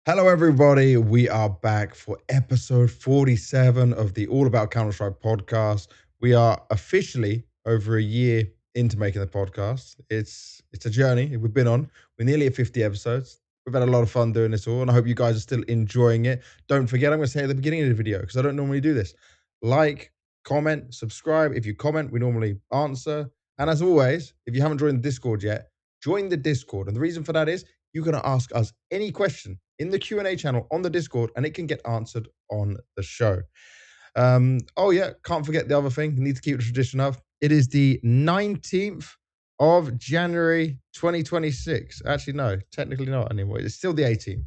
Hello, everybody. We are back for episode 47 of the All About Counter-Strike podcast. We are officially over a year into making the podcast. It's a journey we've been on. We're nearly at 50 episodes. We've had a lot of fun doing this all, and I hope you guys are still enjoying it. Don't forget, I'm going to say at the beginning of the video, because I don't normally do this, like, comment, subscribe. If you comment, we normally answer. And as always, if you haven't joined the Discord yet, join the Discord. And the reason for that is you're going to ask us any question in the Q&A channel on the Discord, and it can get answered on the show. Oh yeah, can't forget the other thing. Need to keep the tradition up. It is the 19th of January 2026. Actually, no, technically not anymore. It's still the 18th.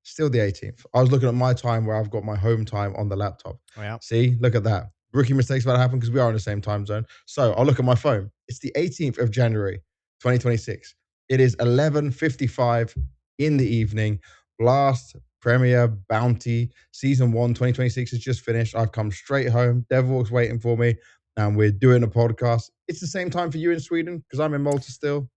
Still the 18th. I was looking at my time where I've got my home time on the laptop. Oh, yeah. See, look at that. Rookie mistakes about to happen because we are in the same time zone. So I'll look at my phone. It's the 18th of January, 2026. It is 11:55 in the evening. Blast, Premier, Bounty, Season 1, 2026 has just finished. I've come straight home. Devil's waiting for me, and we're doing a podcast. It's the same time for you in Sweden because I'm in Malta still.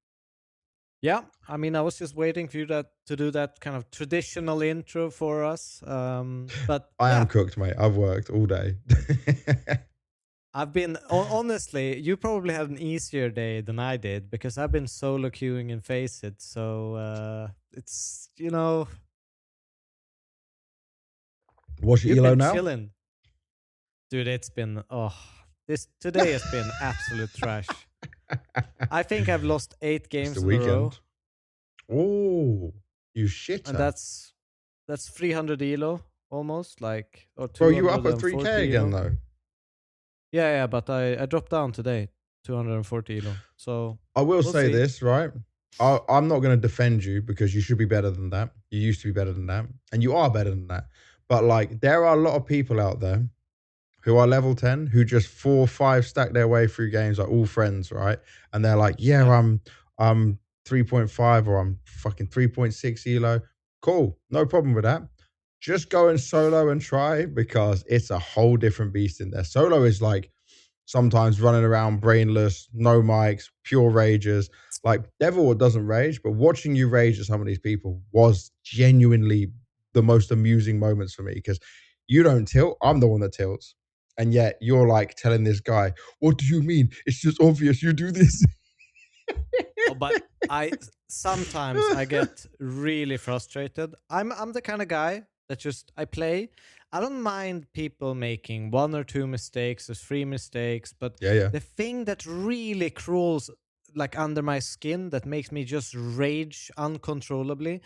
Yeah, I mean, I was just waiting for you to do that kind of traditional intro for us. But I yeah, am cooked, mate. I've worked all day. I've been honestly, you probably had an easier day than I did because I've been solo queuing in FaZe. So it's What's your you've elo been now? chilling, dude. It's been this today has been absolute trash. I think I've lost 8 It's the games in a row, weekend. Oh, you and shitter. that's 300 elo almost, like, or Bro, you up at 3K 240 again, elo. though. Yeah, but I dropped down today, 240 elo. So I will we'll say see. this, right? I'm not going to defend you because you should be better than that. You used to be better than that. And you are better than that. But, like, there are a lot of people out there who are level 10 who just 4 or 5 stack their way through games, like all friends, right? And they're like, yeah, Yeah. I'm 3.5 or I'm fucking 3.6 elo. Cool. No problem with that. Just go and solo and try because it's a whole different beast in there. Solo is like sometimes running around brainless, no mics, pure rages. Like Devil doesn't rage, but watching you rage at some of these people was genuinely the most amusing moments for me because you don't tilt. I'm the one that tilts. And yet you're like telling this guy, what do you mean? It's just obvious you do this. Oh, but sometimes I get really frustrated. I'm the kind of guy that just I play. I don't mind people making 1 or 2 mistakes or 3 mistakes, but Yeah, yeah. the thing that really crawls like under my skin that makes me just rage uncontrollably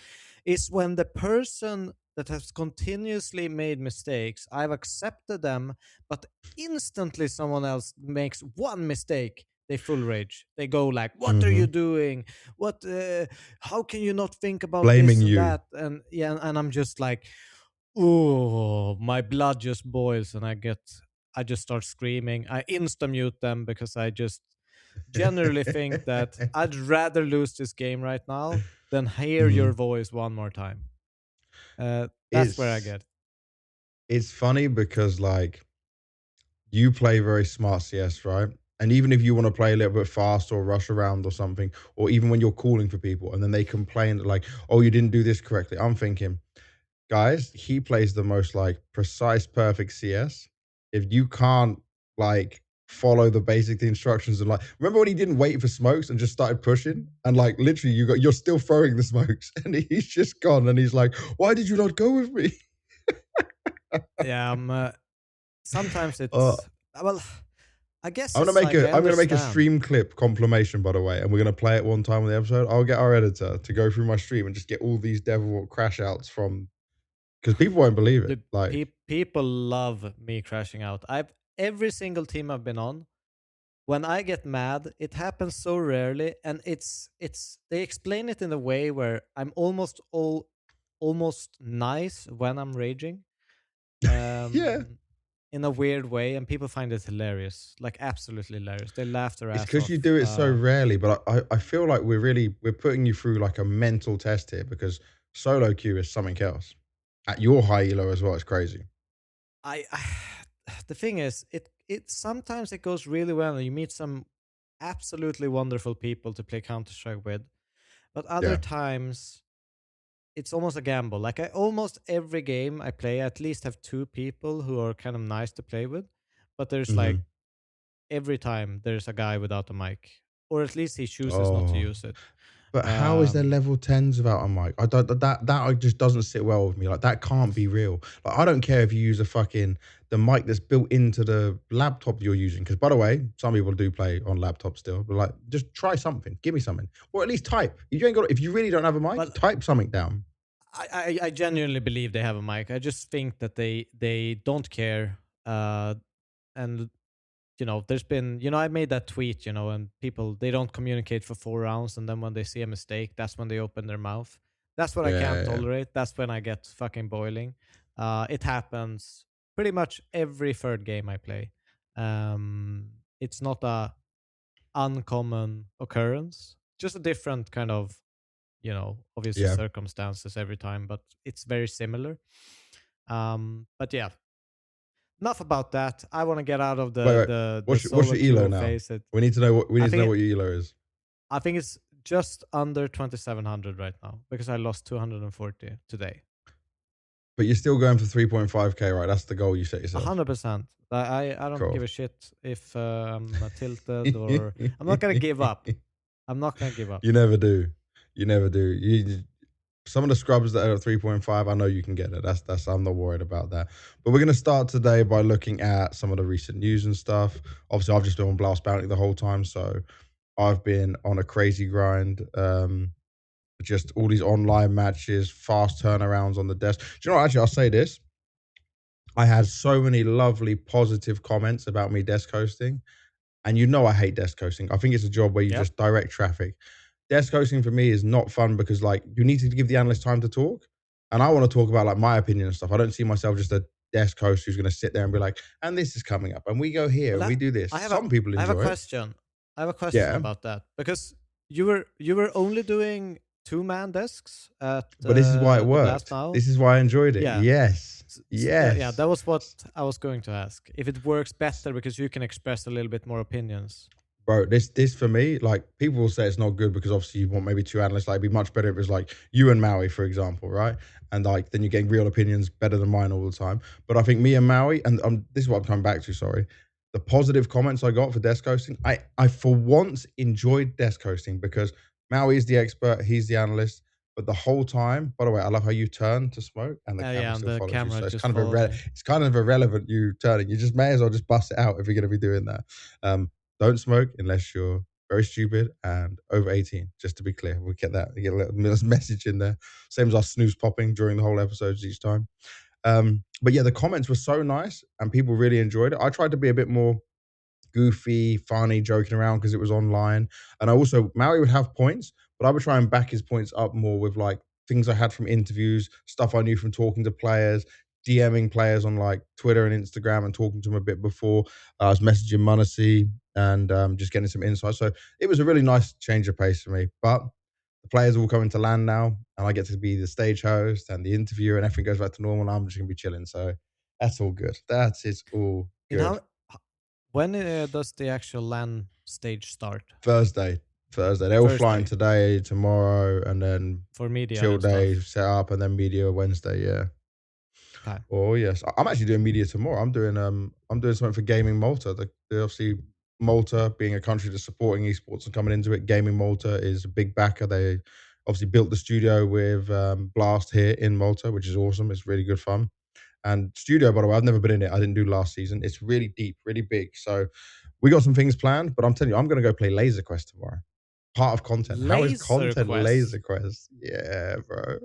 is when the person that has continuously made mistakes, I've accepted them, but instantly someone else makes one mistake, they full rage. They go like, "What are you Mm-hmm. doing? What? How can you not think about Blaming this and you. that?" And yeah, and I'm just like, "Oh, my blood just boils," and I just start screaming. I insta mute them because I just generally think that I'd rather lose this game right now than hear your Mhm. voice one more time. That's where I It's get. it's funny because like you play very smart CS, right? And even if you want to play a little bit fast or rush around or something, or even when you're calling for people and then they complain that like, oh, you didn't do this correctly. I'm thinking, guys, he plays the most like precise, perfect CS. If you can't like follow the basic instructions and like remember when he didn't wait for smokes and just started pushing and like literally you're still throwing the smokes and he's just gone and he's like, why did you not go with me? Yeah, sometimes Uh, it's well, I guess I'm gonna it's make like I a I'm gonna make a understand. stream clip compilation, by the way, and we're gonna play it one time on the episode. I'll get our editor to go through my stream and just get all these devil crash outs from because people won't believe it. The Like, people love me crashing out. I've every single team I've been on, when I get mad, it happens so rarely, and it's they explain it in a way where I'm almost nice when I'm raging, yeah, in a weird way, and people find it hilarious, like absolutely hilarious. They laugh their it's ass because you off. do it so rarely. But I feel like we're putting you through like a mental test here because solo queue is something else. At your high elo as well, it's crazy. I the thing is, it sometimes it goes really well, and you meet some absolutely wonderful people to play Counter Strike with, but other Yeah. times it's almost a gamble. Like, I almost every game I play, I at least have two people who are kind of nice to play with. But there's like Mhm. every time there's a guy without a mic, or at least he chooses not to Oh. use it. But how is there Um, level 10s without a mic? I don't that just doesn't sit well with me. Like, that can't be real. Like, I don't care if you use a fucking the mic that's built into the laptop you're using. Because by the way, some people do play on laptops still, but like, just try something. Give me something. Or at least type. You ain't got if you really don't have a mic, well, type something down. I genuinely believe they have a mic. I just think that they don't care. And there's been, I made that tweet, and people, they don't communicate for 4 rounds, and then when they see a mistake, that's when they open their mouth. That's what I Yeah, can't yeah, yeah. tolerate. That's when I get fucking boiling. It happens pretty much every third game I play. It's not a uncommon occurrence, just a different kind of, obviously Yeah. circumstances every time, but it's very similar. But yeah, enough about that. I want to get out of Wait, the wait. the What's solo your elo queue now? phase. We I need to know think what your elo is. I think it's just under 2,700 right now because I lost 240 today. But you're still going for 3.5K, right? That's the goal you set yourself. 100%. I don't Cool. give a shit if I'm tilted, or I'm not gonna give up. I'm not gonna give up. You never do. You never do. Some of the scrubs that are at 3.5, I know you can get it. That's I'm not worried about that. But we're gonna start today by looking at some of the recent news and stuff. Obviously, I've just been on Blast Bounty the whole time, so I've been on a crazy grind. Just all these online matches, fast turnarounds on the desk. Do you know what? Actually, I'll say this. I had so many lovely positive comments about me desk hosting. And I hate desk hosting. I think it's a job where you Yep. just direct traffic. Desk hosting for me is not fun because like you need to give the analyst time to talk. And I want to talk about like my opinion and stuff. I don't see myself just a desk host who's going to sit there and be like, and this is coming up and we go here But and we do this. I have a Some people I have a enjoy it. question. I have a question Yeah. about that because you were only doing two-man desks at But this is why it the Blast worked. now. This is why I enjoyed it. Yeah. Yes. Yeah, Yes. that was what I was going to ask. If it works better because you can express a little bit more opinions. Bro, this for me, like people will say it's not good because obviously you want maybe two analysts. Like it'd be much better if it was like you and Maui, for example, right? And like then you're getting real opinions better than mine all the time. But I think me and Maui, and this is what I'm coming back to. Sorry, the positive comments I got for desk hosting, I for once enjoyed desk hosting because Maui is the expert, he's the analyst. But the whole time, by the way, I love how you turn to smoke and the camera Yeah, and still the follows you. camera So just followed me. it's kind of irrelevant you turning. You just may as well just bust it out if you're going to be doing that. Don't smoke unless you're very stupid and over 18, just to be clear. We get that. We get a little message in there. Same as our snooze popping during the whole episodes each time. But yeah, the comments were so nice and people really enjoyed it. I tried to be a bit more goofy, funny, joking around because it was online. And I also, Maui would have points, but I would try and back his points up more with like things I had from interviews, stuff I knew from talking to players, DMing players on like Twitter and Instagram and talking to them a bit before. I was messaging Munacy and just getting some insight. So it was a really nice change of pace for me. But the players are all coming to land now, and I get to be the stage host and the interviewer, and everything goes back to normal. And I'm just gonna be chilling. So that's all good. That is all In good. when does the actual LAN stage start? Thursday. Thursday. They're all flying Thursday today, tomorrow, and then for media chill and day, stuff. set up, and then media Wednesday. Yeah. Okay. Oh yes, I'm actually doing media tomorrow. I'm doing something for Gaming Malta. The obviously Malta being a country that's supporting esports and coming into it. Gaming Malta is a big backer. They obviously built the studio with Blast here in Malta, which is awesome. It's really good fun. And studio, by the way, I've never been in it. I didn't do last season. It's really deep, really big. So we got some things planned, but I'm telling you, I'm going to go play Laser Quest tomorrow. Part of content. How is Laser content Quest. Laser Quest? Yeah, bro.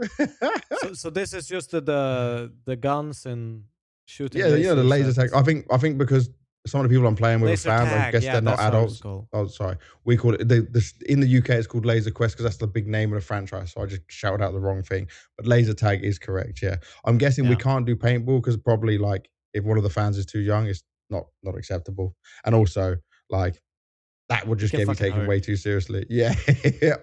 So this is just the guns and shooting Yeah, the lasers laser at tag. I think because some of the people I'm playing with are laser fans. I tag. guess Yeah, they're not that's how it's adults. called. Oh, sorry. We call it in the UK. It's called Laser Quest because that's the big name of the franchise. So I just shouted out the wrong thing. But laser tag is correct. Yeah, I'm guessing we Yeah, can't do paintball because probably like if one of the fans is too young, it's not acceptable. And also like that would it just can get me fucking taken way hurt. too seriously. Yeah,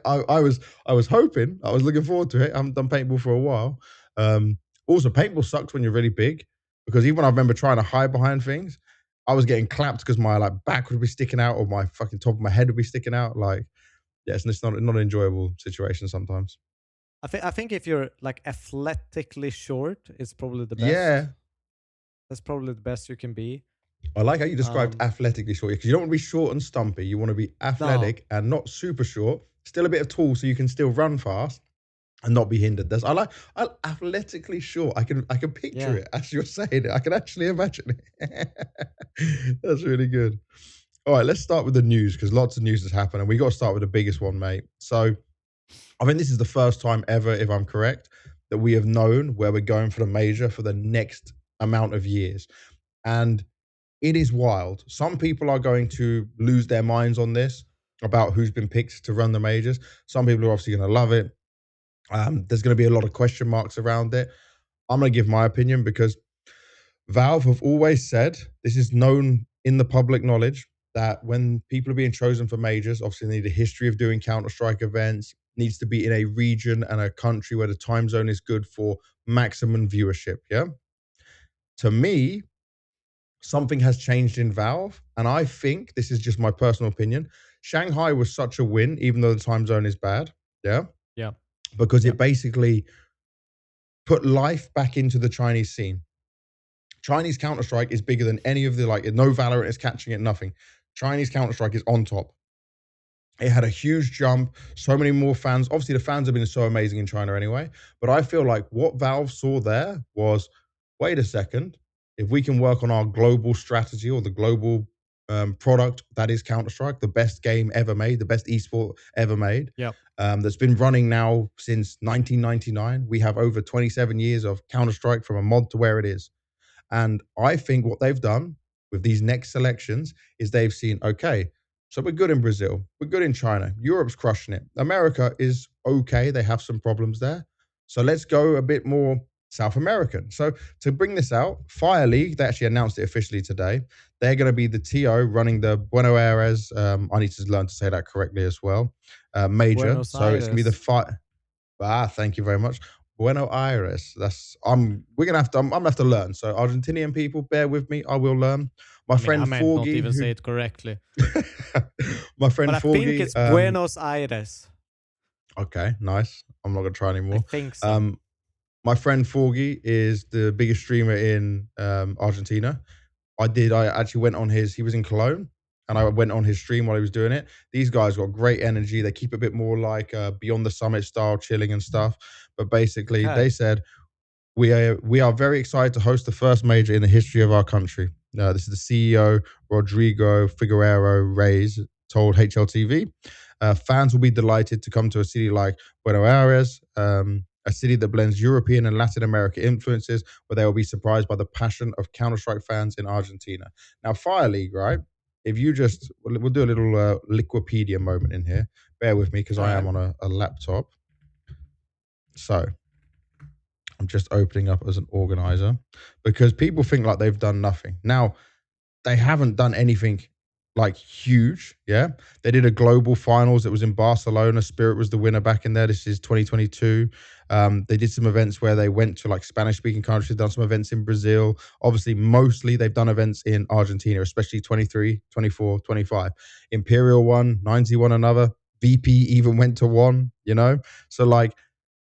I was hoping. I was looking forward to it. I haven't done paintball for a while. Um, Also, paintball sucks when you're really big because even when I remember trying to hide behind things, I was getting clapped because my like back would be sticking out or my fucking top of my head would be sticking out. Like, yeah, it's not an enjoyable situation sometimes. I think if you're like athletically short, it's probably the best. Yeah. That's probably the best you can be. I like how you described Um, athletically short because you don't want to be short and stumpy. You want to be no, athletic and not super short, still a bit of tall so you can still run fast and not be hindered. I athletically short. I can picture yeah, it as you're saying it. I can actually imagine it. That's really good. All right, let's start with the news because lots of news has happened, and we got to start with the biggest one, mate. So I think this is the first time ever, if I'm correct, that we have known where we're going for the major for the next amount of years. And it is wild. Some people are going to lose their minds on this about who's been picked to run the majors. Some people are obviously going to love it. There's going to be a lot of question marks around it. I'm going to give my opinion because Valve have always said this is known in the public knowledge that when people are being chosen for majors, obviously they need a history of doing Counter Strike events, needs to be in a region and a country where the time zone is good for maximum viewership. Yeah. To me, something has changed in Valve. And I think this is just my personal opinion. Shanghai was such a win, even though the time zone is bad. Yeah. yeah, Because yeah, it basically put life back into the Chinese scene. Chinese Counter Strike is bigger than any of the like. No Valorant is catching it. Nothing. Chinese Counter Strike is on top. It had a huge jump. So many more fans. Obviously, the fans have been so amazing in China anyway. But I feel like what Valve saw there was, wait a second, if we can work on our global strategy or the global product that is Counter Strike, the best game ever made, the best esport ever made. yeah. That's been running now since 1999. We have over 27 years of Counter Strike from a mod to where it is. And I think what they've done with these next selections is they've seen, okay, so we're good in Brazil, we're good in China, Europe's crushing it. America is okay, they have some problems there. So let's go a bit more South American. So to bring this out, Fire League, they actually announced it officially today. They're going to be the TO running the Buenos Aires. I need to learn to say that correctly as well. Major. Buenos So it's going to be the Aires. fire. Thank you very much. Buenos Aires. That's we're gonna have to I'm gonna have to learn. So Argentinian people, bear with me. I will learn. My I mean, I friend might not Forgy, even who say it correctly, my friend but I think Forgy. it's Buenos Aires. Okay, nice. I'm not gonna try I anymore. think so. Um, my friend Forgy is the biggest streamer in Argentina. I actually went on his. He was in Cologne, and I went on his stream while he was doing it. These guys got great energy. They keep it a bit more like Beyond the Summit style, chilling and stuff. But basically, Okay. they said we are very excited to host the first major in the history of our country. This is the CEO Rodrigo Figueroa Reyes told HLTV. Fans will be delighted to come to a city like Buenos Aires, a city that blends European and Latin American influences, where they will be surprised by the passion of Counter Strike fans in Argentina. Now, Fire League, right? If you just, we'll do a little Liquipedia moment in here. Bear with me because All I am right. on a laptop. So I'm just opening up as an organizer because people think like they've done nothing. Now, they haven't done anything like huge. Yeah. They did a global finals. It was in Barcelona. Spirit was the winner back in there. This is 2022. They did some events where they went to like Spanish speaking countries, done some events in Brazil. Obviously, mostly they've done events in Argentina, especially 23, 24, 25. Imperial won, 90 won another. VP even went to one, you know? So, like,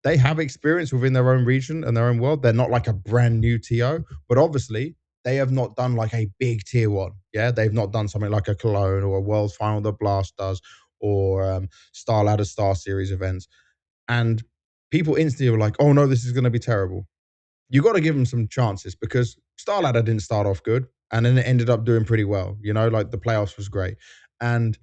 they have experience within their own region and their own world. They're not like a brand new TO, but obviously they have not done like a big tier one. Yeah, they've not done something like a Cologne or a World Final that Blast does, or Star Ladder Star Series events. And people instantly were like, "Oh no, this is going to be terrible." You got to give them some chances because Starladder didn't start off good and then it ended up doing pretty well. You know, like the playoffs was great. And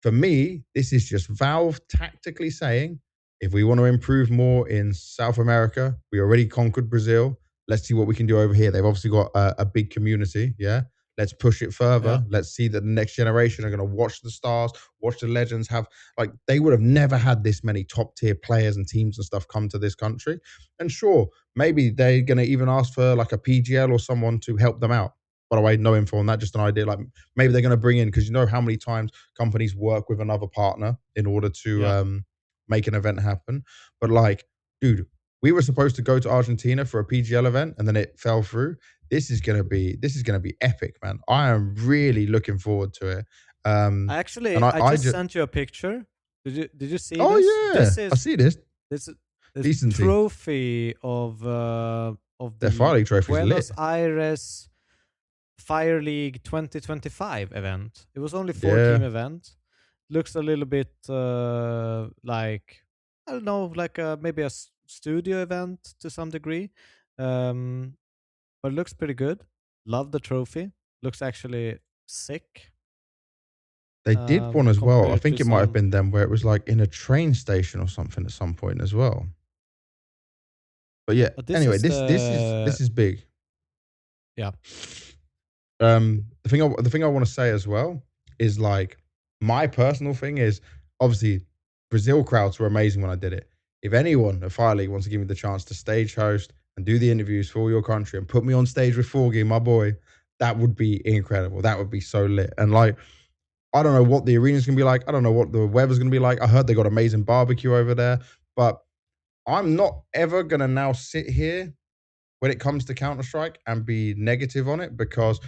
for me, this is just Valve tactically saying, if we want to improve more in South America, we already conquered Brazil. Let's see what we can do over here. They've obviously got a big community. Yeah. Let's push it Yeah. further. Let's see that the next generation are going to watch the stars, watch the legends. Have like they would have never had this many top tier players and teams and stuff come to this country. And sure, maybe they're going to even ask for like a PGL or someone to help them out. By the way, no info on that, just an idea. Like maybe they're going to bring in, because you know how many times companies work with another partner in order to Yeah. make an event happen. But like, dude, we were supposed to go to Argentina for a PGL event and then it fell through. This is gonna be epic, man. I am really looking forward to it. I And actually I, I I just just sent you a picture. Did you see oh this? yeah, I see this. This is the Decency. trophy of Their Fire the League trophy's Buenos lit. Aires Fire League 2025 event. It was only four Yeah. team event. Looks a little bit like, I don't know, like maybe a studio event to some degree, um, but it looks pretty good. Love the trophy. Looks actually sick They did one as well. I compared to think it might have some. been them where it was like in a train station or something at some point as well. But yeah, But this anyway, is this is big. yeah, The thing I want to say as well is like my personal thing is obviously Brazil crowds were amazing when I did it. If anyone at Fire League wants to give me the chance to stage host and do the interviews for your country and put me on stage with Forgy, my boy, that would be incredible. That would be so lit. And like, I don't know what the arena's gonna be like. I don't know what the weather's gonna be like. I heard they got amazing barbecue over there, but I'm not ever gonna now sit here when it comes to Counter Strike and be negative on it because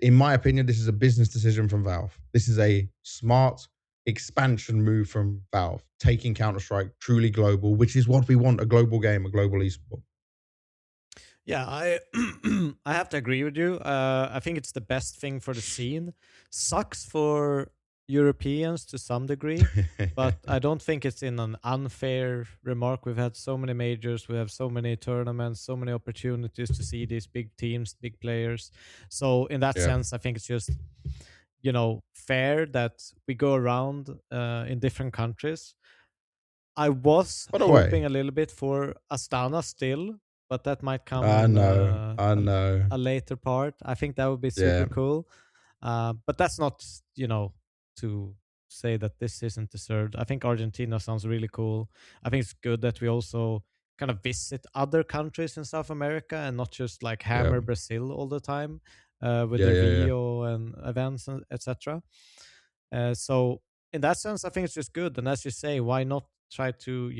in my opinion, this is a business decision from Valve. This is a smart expansion move from Valve, taking Counter Strike truly global, which is what we want: a global game, a global esport. yeah. I I have to agree with you. I think it's the best thing for the scene. Sucks for Europeans to some degree, but I don't think it's in an unfair remark. We've had so many majors, we have so many tournaments, so many opportunities to see these big teams, big players. So in that Yeah. sense, I think it's just, fair that we go around in different countries. I was By the hoping way, a little bit for Astana still, but that might come I in know, I know. a later part. I think that would be super Yeah, cool. But that's not, to say that this isn't deserved. I think Argentina sounds really cool. I think it's good that we also kind of visit other countries in South America and not just like yeah, hammer Brazil all the time with yeah, their yeah, yeah, Rio and events, and etc. So in that sense, I think it's just good. And as you say, why not try to,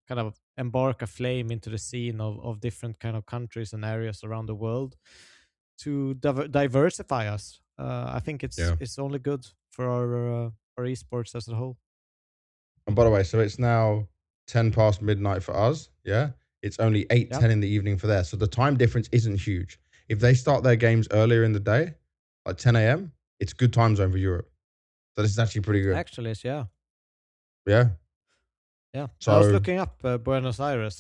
kind of embark a flame into the scene of different kind of countries and areas around the world to diversify us. I think it's yeah. it's only good for our esports as a whole. And by the way, so it's now 10 past midnight for us. Yeah. It's only eight Yeah, ten in the evening for there. So the time difference isn't huge. If they start their games earlier in the day, like 10 a.m., it's good time zone for Europe. So this is actually pretty good. actually, yeah. Yeah. Yeah, I was So, looking up Buenos Aires.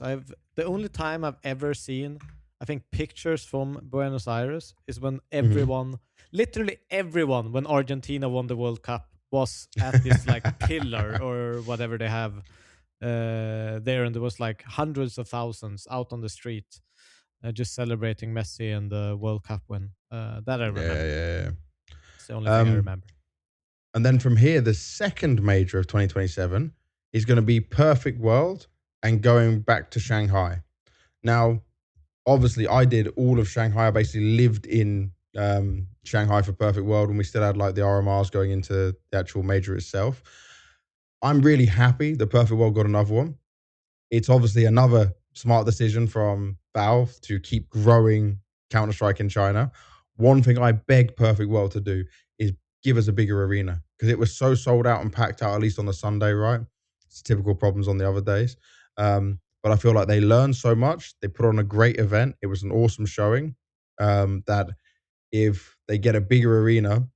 The only time I've ever seen, I think, pictures from Buenos Aires is when mhm. literally everyone, when Argentina won the World Cup, was at this like pillar or whatever they have there, and there was like hundreds of thousands out on the street, just celebrating Messi and the World Cup win. That I Yeah, remember. yeah, It's the only yeah. thing I remember. And then from here, the second major of 2027 is going to be Perfect World and going back to Shanghai. Now, obviously, I did all of Shanghai. I basically lived in Shanghai for Perfect World when we still had like the RMRs going into the actual major itself. I'm really happy that Perfect World got another one. It's obviously another smart decision from Valve to keep growing Counter Strike in China. One thing I beg Perfect World to do is give us a bigger arena because it was so sold out and packed out, at least on the Sunday, right? It's typical problems on the other days. But I feel like they learned so much. They put on a great event. It was an awesome showing. That if they get a bigger arena,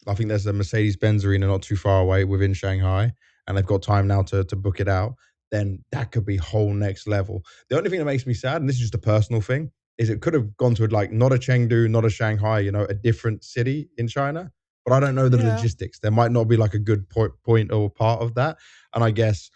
I think there's a Mercedes Benz arena not too far away within Shanghai, and they've got time now to book it out. Then that could be whole next level. The only thing that makes me sad, and this is just a personal thing, is it could have gone to like not a Chengdu, not a Shanghai, a different city in China. But I don't know the Yeah, logistics. There might not be like a good point or part of that. And I guess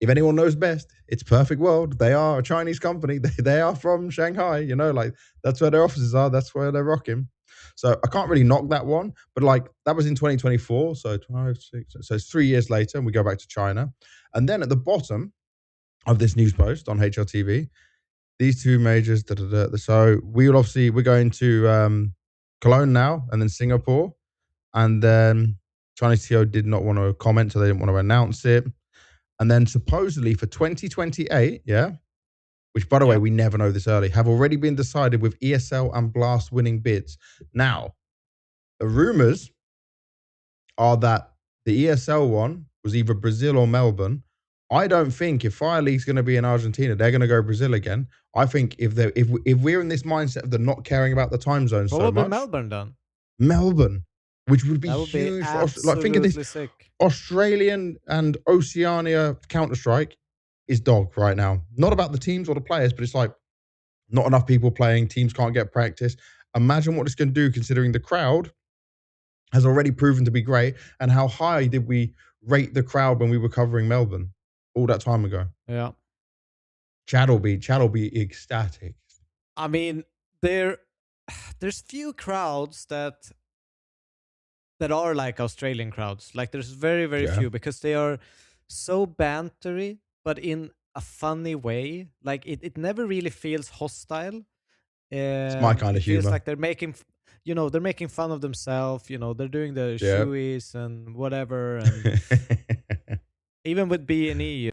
if anyone knows best, it's Perfect World. They are a Chinese company. They are from Shanghai, like that's where their offices are. That's where they're rocking. So I can't really knock that one, but like that was in 2024. So 5, 6, so it's 3 years later, and we go back to China. And then at the bottom of this news post on HLTV, these two majors. Da, da, da, so we're going to Cologne now, and then Singapore, and then Chinese TO did not want to comment, so they didn't want to announce it. And then supposedly for 2028, yeah, which by the way, yeah, we never know this early, have already been decided with ESL and Blast winning bids. Now, the rumors are that the ESL one was either Brazil or Melbourne, I don't think if Fire League's going to be in Argentina, they're going to go Brazil again. I think if we're in this mindset of the not caring about the time zones so Probably much, Melbourne then. Melbourne, which would be That would be huge for like think of this absolutely sick. Australian and Oceania Counter Strike is dog right now. Not about the teams or the players, but it's like not enough people playing. Teams can't get practice. Imagine what this can do, considering the crowd has already proven to be great. And how high did we rate the crowd when we were covering Melbourne all that time ago? Yeah. Chad will be ecstatic. I mean, there there's few crowds that are like Australian crowds. Like there's very, very Yeah, few because they are so bantery, but in a funny way. Like it never really feels hostile. it's my kind It of feels humor. like they're making, they're making fun of themselves. They're doing the Yeah. shoeies and whatever. And even with B&E,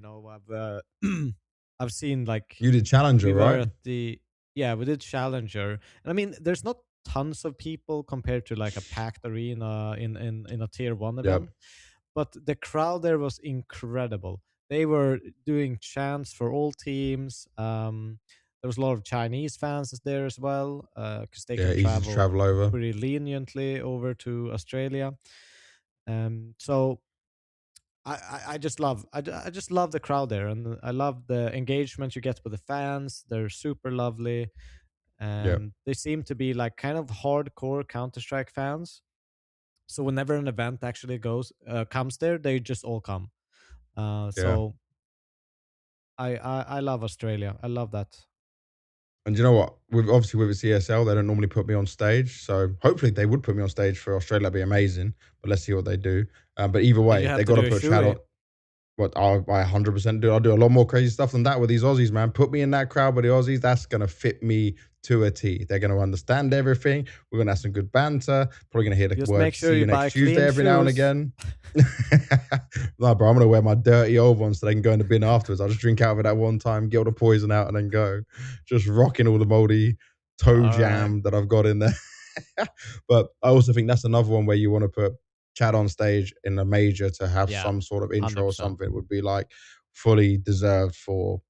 I've seen like You did Challenger, we were right? at the yeah, we did Challenger, and I mean, there's not tons of people compared to like a packed arena in a tier one Yep. event, but the crowd there was incredible. They were doing chants for all teams. There was a lot of Chinese fans there as well, because they Yeah, can easy to travel travel over. pretty leniently over to Australia. So I just love I just love the crowd there, and I love the engagement you get with the fans. They're super lovely, Yep. and they seem to be like kind of hardcore Counter Strike fans. So whenever an event actually comes there, they just all come. Yeah. So I love Australia. I love that. And you know what? With obviously with the CSL, they don't normally put me on stage. So hopefully they would put me on stage for Australia. That'd be amazing. But let's see what they do. But either Did you way, have they to got to do a put Chad on. shoey? What I 100% do. I'll do a lot more crazy stuff than that with these Aussies, man. Put me in that crowd with the Aussies. That's gonna fit me to a T. They're gonna understand everything. We're gonna have some good banter. Probably gonna hear the Just word make sure "see you you next buy Tuesday" clean every now and shoes. again. No, bro, I'm gonna wear my dirty old ones so they can go in the bin afterwards. I'll just drink out of it that one time, get all the poison out, and then go. Just rocking all the moldy toe All right. jam that I've got in there. But I also think that's another one where you want to put Chad on stage in a major to have Yeah. some sort of intro or 100%. something would be like fully deserved for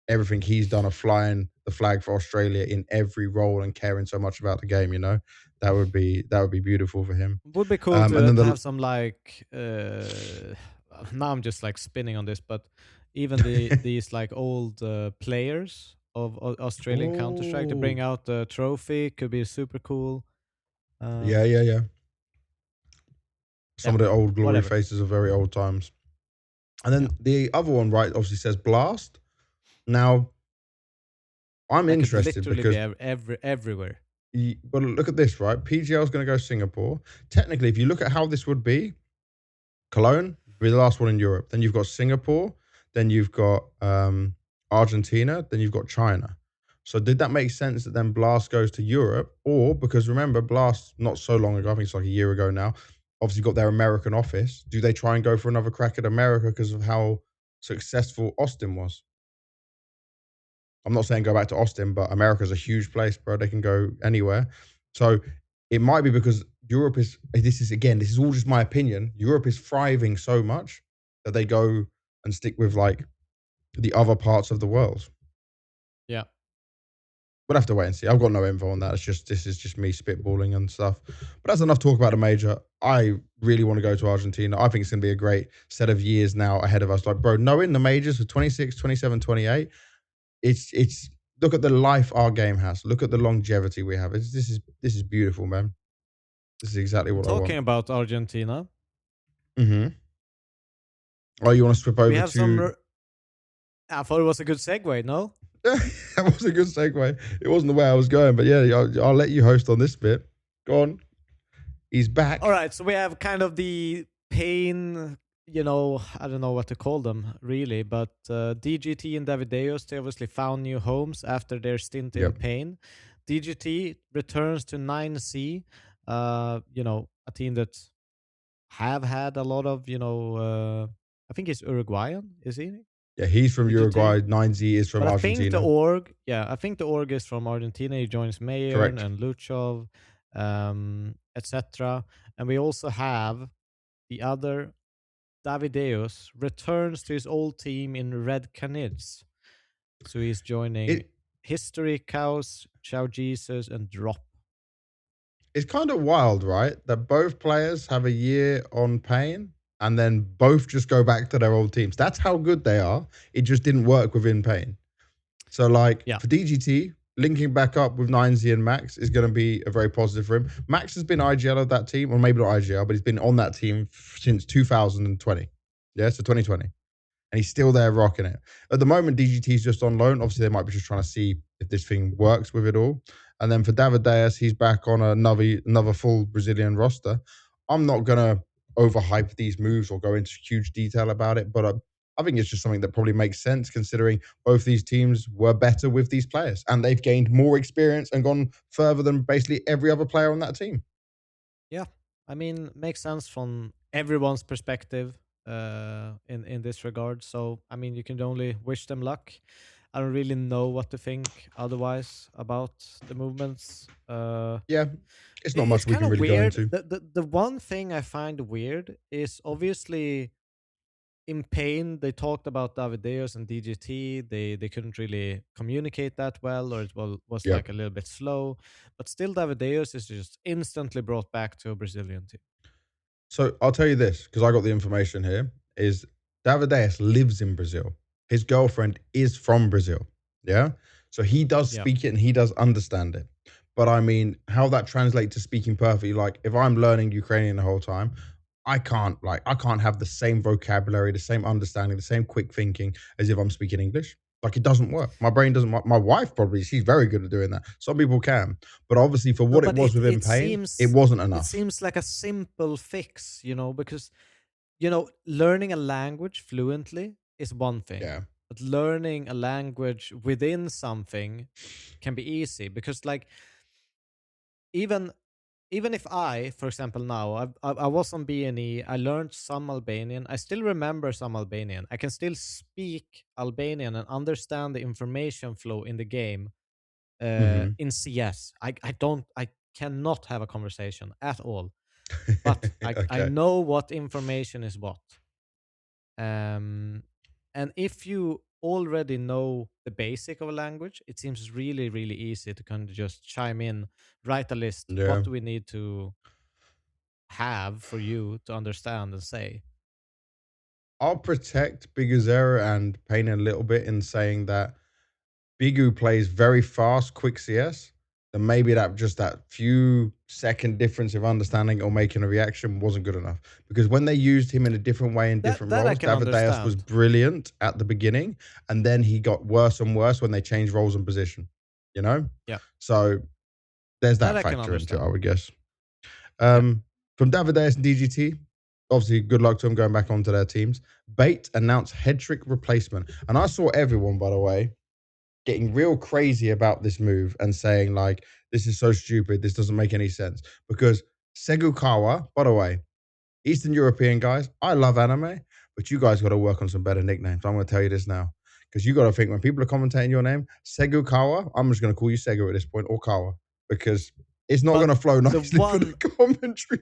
everything he's done of flying the flag for Australia in every role and caring so much about the game, you know? That would be beautiful for him. Would be cool And then to the have some like now I'm just like spinning on this, but even these like old players of Australian Counter Strike to bring oh, out the trophy could be super cool. yeah, Um, yeah, yeah. Some yeah, of the old glory whatever. faces of very old times. And Yeah, then the other one, right, obviously says Blast. Now, I'm that could interested literally be because everywhere. but look at this, right? PGL is going to go Singapore. Technically, if you look at how this would be, Cologne be the last one in Europe. Then you've got Singapore. Then you've got Argentina. Then you've got China. So did that make sense that then Blast goes to Europe? Or because remember, Blast not so long ago, I think it's like a year ago now, obviously got their American office. Do they try and go for another crack at America because of how successful Austin was? I'm not saying go back to Austin, but America's a huge place, bro. They can go anywhere. So it might be because Europe is, this is all just my opinion. Europe is thriving so much that they go and stick with like the other parts of the world. Yeah. We'll have to wait and see. I've got no info on that. This is just me spitballing and stuff. But that's enough talk about the major. I really want to go to Argentina. I think it's going to be a great set of years now ahead of us. Like, bro, knowing the majors for 26, 27, 28. It's look at the life our game has. Look at the longevity we have. This is beautiful, man. This is exactly And what I talking want. about Argentina, Mm-hmm. Oh, you want to swip we over have some. to? I thought it was a good segue. No. That was a good segue. It wasn't the way I was going, but yeah, I'll let you host on this bit. Go on. He's All back. right, so we have kind of the pain, I don't know what to call them really, but DGT and Davideus, they obviously found new homes after their stint in Yep. pain. DGT returns to 9C, a team that have had a lot of, I think he's Uruguayan, is he? Yeah, he's from DGT? Uruguay. 9Z is from But I think the Argentina. org, yeah, I think the org is from Argentina. He joins Mayern Correct. and Luchov, etc. And we also have the other. Davideus returns to his old team in Red Canids. So he's joining It History, Chaos, Chow Jesus, and Drop. it's kind of wild, right? That both players have a year on pain and then both just go back to their old teams. That's how good they are. It just didn't work within pain. So, like Yeah, for DGT, linking back up with 9Z and Max is going to be a very positive for him. Max has been IGL of that team, or maybe not IGL, but he's been on that team since 2020. Yeah, so 2020, and he's still there rocking it. At the moment, DGT is just on loan. Obviously, they might be just trying to see if this thing works with it all. And then for David Dias, he's back on another full Brazilian roster. I'm not gonna overhype these moves or go into huge detail about it, but I think it's just something that probably makes sense considering both these teams were better with these players and they've gained more experience and gone further than basically every other player on that team. yeah. I mean, makes sense from everyone's perspective in this regard. So I mean, you can only wish them luck. I don't really know what to think otherwise about the movements. Yeah, it's not much It's we kind can of really go weird. into. The one thing I find weird is obviously in pain they talked about Davideus and DGT. They couldn't really communicate that well, or was Yeah. like a little bit slow. But still, Davideus is just instantly brought back to a Brazilian team. So I'll tell you this because I got the information here: is David Dias lives in Brazil. His girlfriend is from Brazil. Yeah, so he does Yeah. speak it and he does understand it. But I mean, how that translates to speaking perfectly, like if I'm learning Ukrainian the whole time, I can't have the same vocabulary, the same understanding, the same quick thinking as if I'm speaking English. Like it doesn't work. My brain doesn't. My wife probably she's very good at doing that. Some people can, but obviously for No, what it but was within pain, it wasn't it enough. seems like a simple fix, because learning a language fluently is one thing, Yeah. but learning a language within something can be easy because, like, even even if I, for example, now I was on BNE, I learned some Albanian. I still remember some Albanian. I can still speak Albanian and understand the information flow in the game Hmm. in CS. I cannot have a conversation at all, but I Okay. know what information is what. Um, and if you already know the basic of a language, it seems really, really easy to kind of just chime in, write a list. What Yeah. do we need to have for you to understand and say? I'll protect Biguzera and Payne a little bit in saying that Bigu plays very fast, quick CS. Then maybe that few second difference of understanding or making a reaction wasn't good enough. Because when they used him in a different way in different That I roles, can David Dias was understand. brilliant at the beginning, and then he got worse and worse when they changed roles and position. You know? Yeah, So there's that that I can factor into it, I understand. would guess. Yeah, From Davideus and DGT, obviously, good luck to them going back onto their teams. Bait announced head trick replacement. And I saw everyone, by the way, getting real crazy about this move and saying, like, this is so stupid. This doesn't make any sense. Because Segukawa, by the way, Eastern European guys, I love anime, but you guys got to work on some better nicknames. I'm going to tell you this now. Because you got to think when people are commentating your name, Segukawa, I'm just going to call you Segu at this point or Kawa because it's not going to but flow the nicely for the one commentary.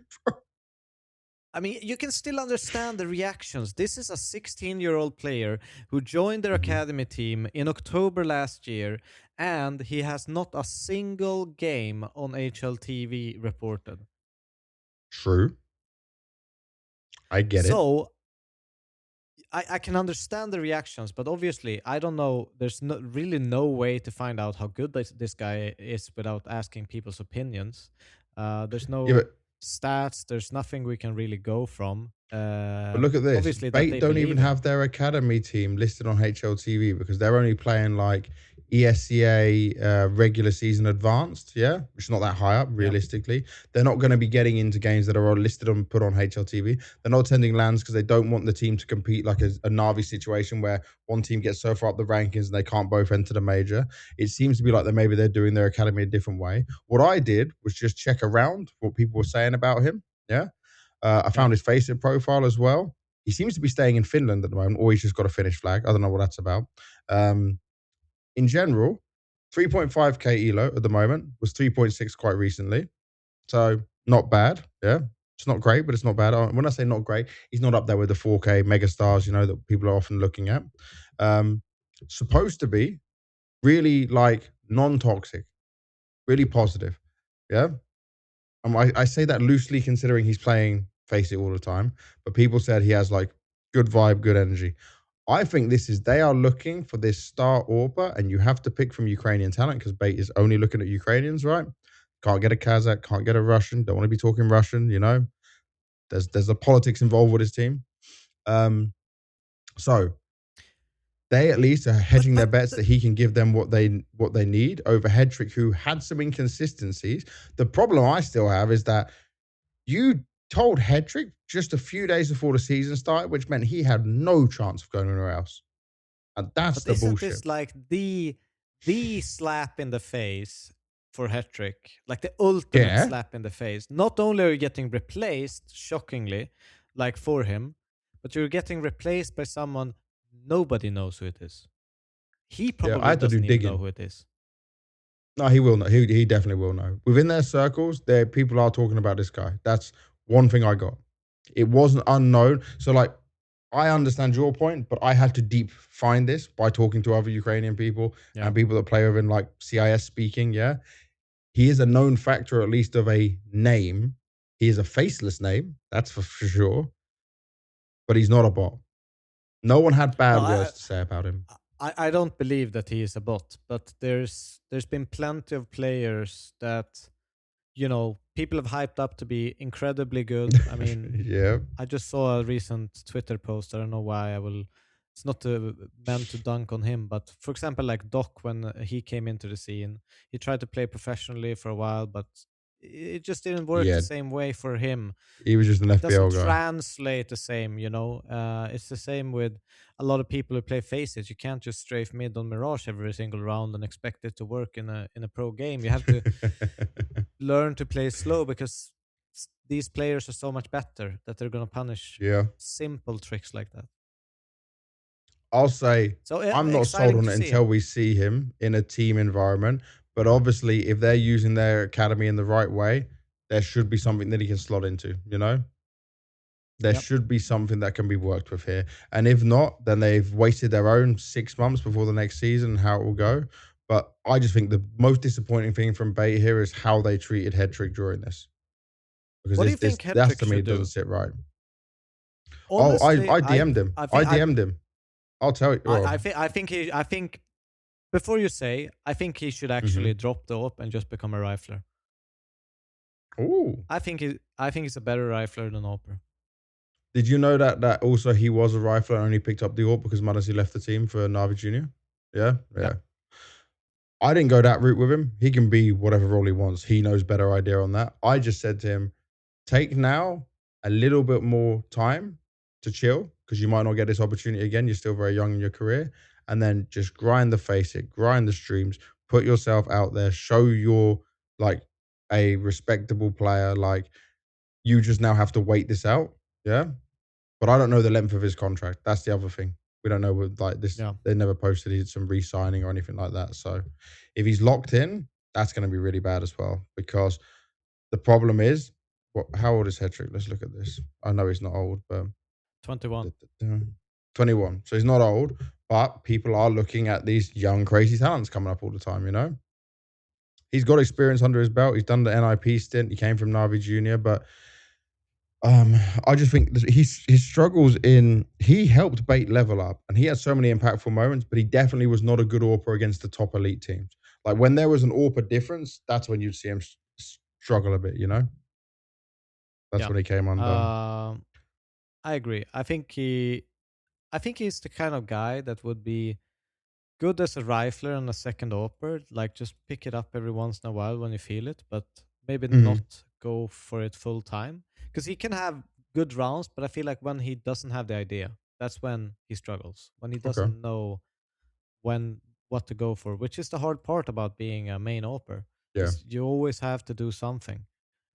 I mean, you can still understand the reactions. This is a 16-year-old player who joined their Mhm. academy team in October last year, and he has not a single game on HLTV reported. True. I get it. So I can understand the reactions, but obviously I don't know. There's really no way to find out how good this guy is without asking people's opinions. There's Yeah, no stats. There's nothing we can really go from. but look at this. Obviously that Bait they don't even believe in. have their academy team listed on HLTV because they're only playing like ESCA regular season advanced, yeah, which is not that high up Yeah. realistically. They're not going to be getting into games that are listed on put on HLTV. They're not attending lands because they don't want the team to compete like a Navi situation where one team gets so far up the rankings and they can't both enter the major. It seems to be like that maybe they're doing their academy a different way. What I did was just check around what people were saying about him, yeah. I Yeah. found his Facebook profile as well. He seems to be staying in Finland at the moment, or he's just got a Finnish flag. I don't know what that's about. Um, in general, 3.5k elo at the moment was 3.6 quite recently. So not bad. Yeah. It's not great, but it's not bad. When I say not great, he's not up there with the 4K mega stars, that people are often looking at. Um, Supposed to be really like non-toxic, really positive. Yeah. I say that loosely considering he's playing Face It all the time, but people said he has like good vibe, good energy. I think they are looking for this star AWPer, and you have to pick from Ukrainian talent because Bait is only looking at Ukrainians, right? Can't get a Kazakh, can't get a Russian, don't want to be talking Russian. There's the politics involved with his team. So they at least are hedging their But bets that he can give them what they need over Hedrick, who had some inconsistencies. The problem I still have is that you told Hedrick just a few days before the season started, which meant he had no chance of going anywhere else. And that's But the isn't bullshit. this like the slap in the face for Hetrick? Like the ultimate Yeah. slap in the face. Not only are you getting replaced, shockingly, like for him, but you're getting replaced by someone nobody knows who it is. He Yeah. I probably had to do doesn't even know digging. who it is. No, he will know. He definitely will know. Within their circles, there people are talking about this guy. That's one thing I got. It wasn't unknown. So like I understand your point, but I had to deep find this by talking to other Ukrainian people Yeah. and people that play within like CIS speaking. Yeah. He is a known factor, at least of a name. He is a faceless name, that's for sure, but he's not a bot. No one had No, bad words to say about him. I don't believe that he is a bot, but there's been plenty of players that people have hyped up to be incredibly good. I mean, Yeah, I just saw a recent Twitter post. I don't know why I will. It's not meant to dunk on him, but for example, like Doc, when he came into the scene, he tried to play professionally for a while, but it just didn't work the yeah. same way for him. He was just an It doesn't FPL guy. translate the same. It's the same with a lot of people who play faces. You can't just strafe mid on Mirage every single round and expect it to work in a pro game. You have to learn to play slow because these players are so much better that they're going to punish Yeah. simple tricks like that. I'll say So I'm not sold exciting on to it see. until we see him in a team environment. But obviously, if they're using their academy in the right way, there should be something that he can slot into. There Yep. should be something that can be worked with here. And if not, then they've wasted their own 6 months before the next season and how it will go. But I just think the most disappointing thing from Bait here is how they treated Hedrick during this. Because What do this you think this that's Hetrick to me should it doesn't do? sit right. Oh, I Honestly, I DM'd him. I I think DM'd him. I'll tell you. Oh. I think before you say, I think he should actually Hmm. drop the op and just become a rifler. Ooh. I think he's a better rifler than Oper. Did you know that also he was a rifler and only picked up the AWP because Madasi left the team for Navi Junior? Yeah, Yeah. yeah. I didn't go that route with him. He can be whatever role he wants. He knows better idea on that. I just said to him, take now a little bit more time to chill because you might not get this opportunity again. You're still very young in your career. And then just grind the face it, grind the streams, put yourself out there, show you're like a respectable player. Like you just now have to wait this out. Yeah. But I don't know the length of his contract. That's the other thing. We don't know what like this. Yeah. They never posted he did some re-signing or anything like that. So if he's locked in, that's going to be really bad as well. Because the problem is, how old is Hedrick? Let's look at this. I know he's not old, but 21. 21. So he's not old, but people are looking at these young crazy talents coming up all the time. He's got experience under his belt. He's done the NIP stint. He came from Navi Junior, but Um, I just think that his struggles in he helped Bait level up, and he had so many impactful moments, but he definitely was not a good AWPer against the top elite teams. Like when there was an AWPer difference, that's when you'd see him struggle a bit. That's Yeah. when he came undone. I agree. I think he's the kind of guy that would be good as a rifler and a second AWPer. Like just pick it up every once in a while when you feel it, but maybe Hmm. not go for it full time. Because he can have good rounds, but I feel like when he doesn't have the idea, that's when he struggles. When he Okay. doesn't know when what to go for, which is the hard part about being a main AWPer, Yeah. is you always have to do something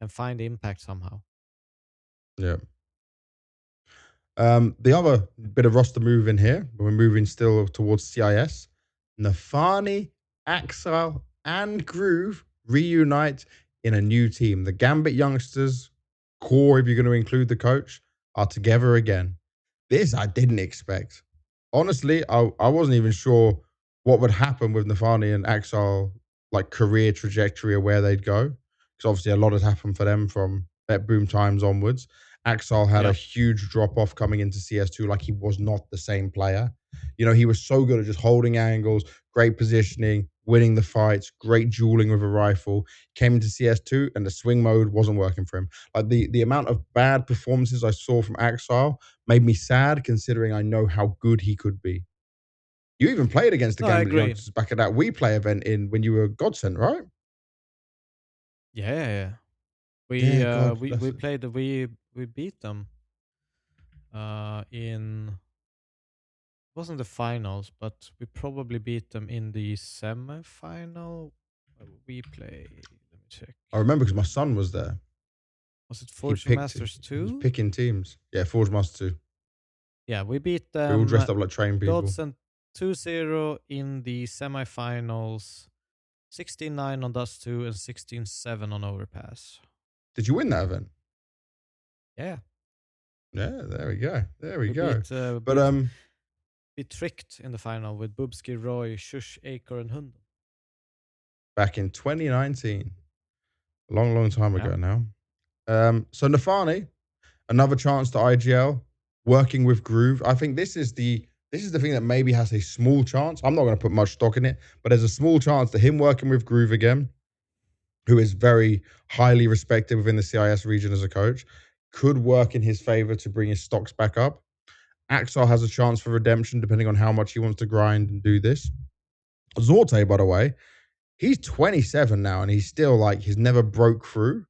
and find impact somehow. Yeah. The other bit of roster move in here, we're moving still towards CIS. Nafani, Axel, and Groove reunite in a new team. The Gambit youngsters core, if you're going to include the coach, are together again. This I didn't expect. Honestly, I wasn't even sure what would happen with Nafani and Axel, like career trajectory or where they'd go. Because obviously a lot has happened for them from Bet Boom times onwards. Axel had a Yeah. huge drop off coming into CS2, like he was not the same player. You know, he was so good at just holding angles, great positioning, winning the fights, great dueling with a rifle. Came into CS2 and the swing mode wasn't working for him. Like the amount of bad performances I saw from Axel made me sad, considering I know how good he could be. You even played against the No, I Gambit agree. youngsters back at that We Play event in when you were Godsend, right? Yeah, yeah, yeah. We Yeah, uh God, we that's we played we beat them in wasn't the finals, but we probably beat them in the semi-final. We play. Let me check. I remember because my son was there. Was it He Fortune picked. Masters He was 2? picking teams. Yeah, Forge Master 2. Yeah, we beat We all them dressed up like trained people. Godsend 2-0 in the semi-finals. 16-9 on Dust 2 and 16-7 on Overpass. Did you win that event? Yeah, Yeah, there we go. There we we go. beat But we tricked in the final with Bubsky, Roy, Shush, Acre, and Hund. back in 2019, a long, long time Yeah, ago now. So Nafani, another chance to IGL, working with Groove. I think this is the thing that maybe has a small chance. I'm not going to put much stock in it, but there's a small chance that him working with Groove again, who is very highly respected within the CIS region as a coach, could work in his favor to bring his stocks back up. Axel has a chance for redemption depending on how much he wants to grind and do this. Zorte, by the way, he's 27 now and he's still like, he's never broke through.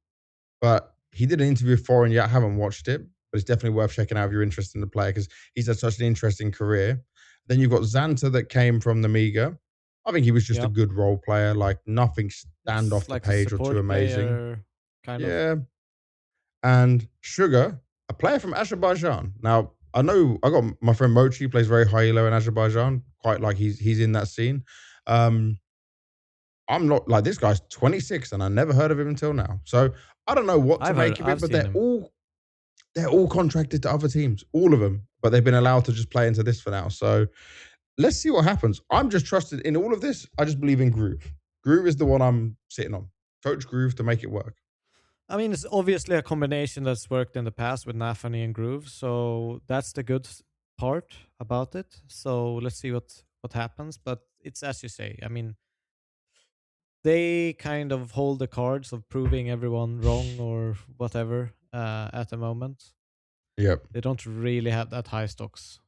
But he did an interview with Foreign yet. I haven't watched it, but it's definitely worth checking out if you're interested in the player because he's had such an interesting career. Then you've got Xanta that came from the Mega. I think he was just a yeah. good role player, like nothing stand It's off the like a page or too support amazing. player, kind of. Yeah. And Sugar, a player from Azerbaijan. Now, I know I got my friend Mochi plays very high low in Azerbaijan, quite like he's in that scene. Um, I'm not like this guy's 26 and I never heard of him until now. So I don't know what to make of it, I've but seen him. they're all contracted to other teams, all of them, but they've been allowed to just play into this for now. So let's see what happens. I'm just trusted in all of this. I just believe in Groove. Groove is the one I'm sitting on. Coach Groove to make it work. I mean, it's obviously a combination that's worked in the past with Nafani and Groove, so that's the good part about it. So let's see what happens. But it's as you say. I mean, they kind of hold the cards of proving everyone wrong or whatever at the moment. Yep. They don't really have that high stocks.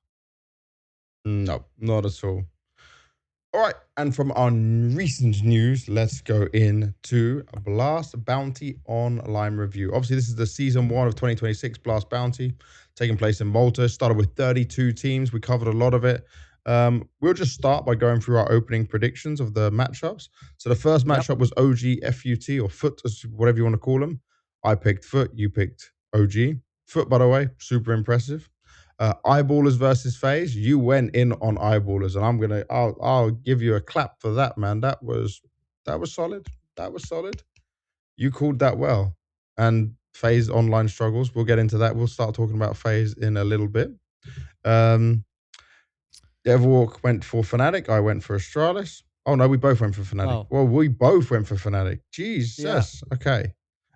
No, not at all. All right, and from our recent news, let's go into a Blast Bounty Online review. Obviously, this is the season 1 of 2026 Blast Bounty, taking place in Malta. Started with 32 teams. We covered a lot of it. We'll just start by going through our opening predictions of the matchups. So the first Yep. matchup was OG FUT or Foot, whatever you want to call them. I picked Foot. You picked OG. Foot, by the way, super impressive. Eyeballers versus FaZe. You went in on Eyeballers, and I'll give you a clap for that, man. That was solid. That was solid. You called that well. And FaZe online struggles. We'll get into that. We'll start talking about FaZe in a little bit. Everwalk went for Fnatic. I went for Astralis. Oh no, we both went for Fnatic. Wow. Well, we both went for Fnatic. Yeah. Jesus. Okay.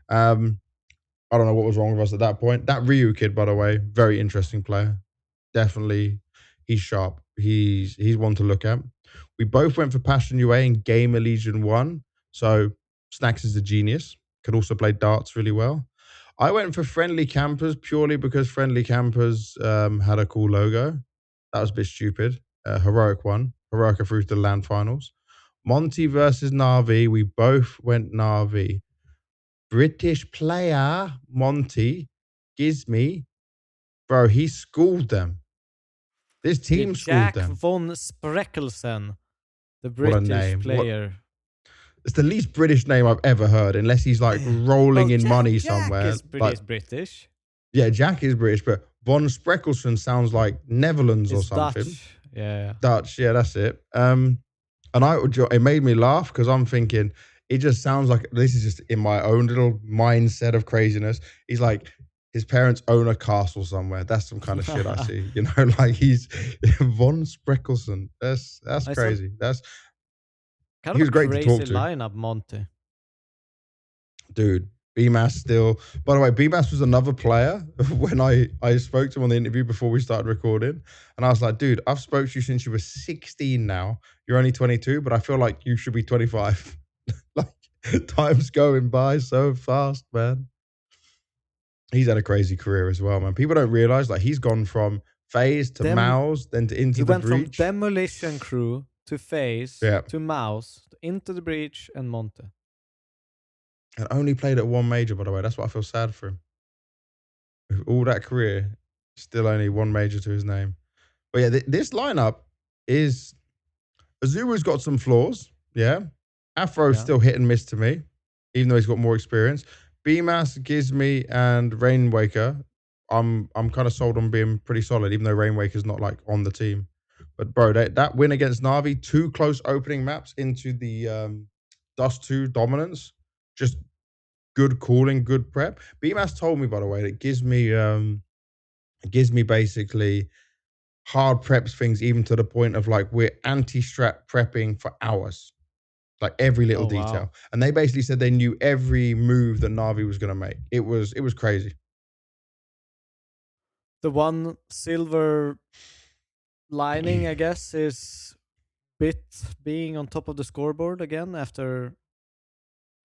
I don't know what was wrong with us at that point. That Ryu kid, by the way, very interesting player. Definitely, he's sharp. He's one to look at. We both went for Passion UA and Gamer Legion 1. So Snacks is a genius. Could also play darts really well. I went for Friendly Campers purely because Friendly Campers had a cool logo. That was a bit stupid. Heroic one. Heroic are through to the land finals. Monty versus Navi. We both went Navi. British player Monty Gizmy, bro, he schooled them. This The team schooled Jack them. von Spreckelsen, the What a British name. player. It's the least British name I've ever heard, unless he's like rolling Well, in money Jack somewhere. is Like, British. yeah, Jack is British, but von Spreckelsen sounds like Netherlands or It's something. Dutch. Yeah. Dutch, yeah, that's it. And it made me laugh because I'm thinking, it just sounds like this is just in my own little mindset of craziness. He's like, his parents own a castle somewhere. That's some kind of shit I see. You know, like he's von Spreckelsen. That's It's a crazy. That's kind he of a was great to talk crazy to, lineup, Monty. dude. BMass still. By the way, BMass was another player when I spoke to him on the interview before we started recording, and I was like, dude, I've spoke to you since you were 16. Now you're only 22, but I feel like you should be 25. Like time's going by so fast, man. He's had a crazy career as well, man. People don't realize like he's gone from FaZe to Dem Mouse, then to he Into the went from Breach. Demolition Crew to FaZe Yeah, to Mouse to Into the Breach and Monte. and only played at one major, by the way. That's what I feel sad for him. With all that career, still only one major to his name. But yeah, this lineup is Azuru's got some flaws. Yeah, Afro's Yeah. still hit and miss to me, even though he's got more experience. BMass, Gizmy, and Rainwaker, I'm kind of sold on being pretty solid, even though Rainwaker's not like on the team. But bro, that win against Navi, two close opening maps into the Dust 2 dominance, just good calling, good prep. BMass told me, by the way, that gives me basically hard preps things, even to the point of like we're anti-strat prepping for hours, like every little Oh wow. detail. And they basically said they knew every move that Navi was gonna make. It was crazy. The one silver lining, I guess, is Bit being on top of the scoreboard again after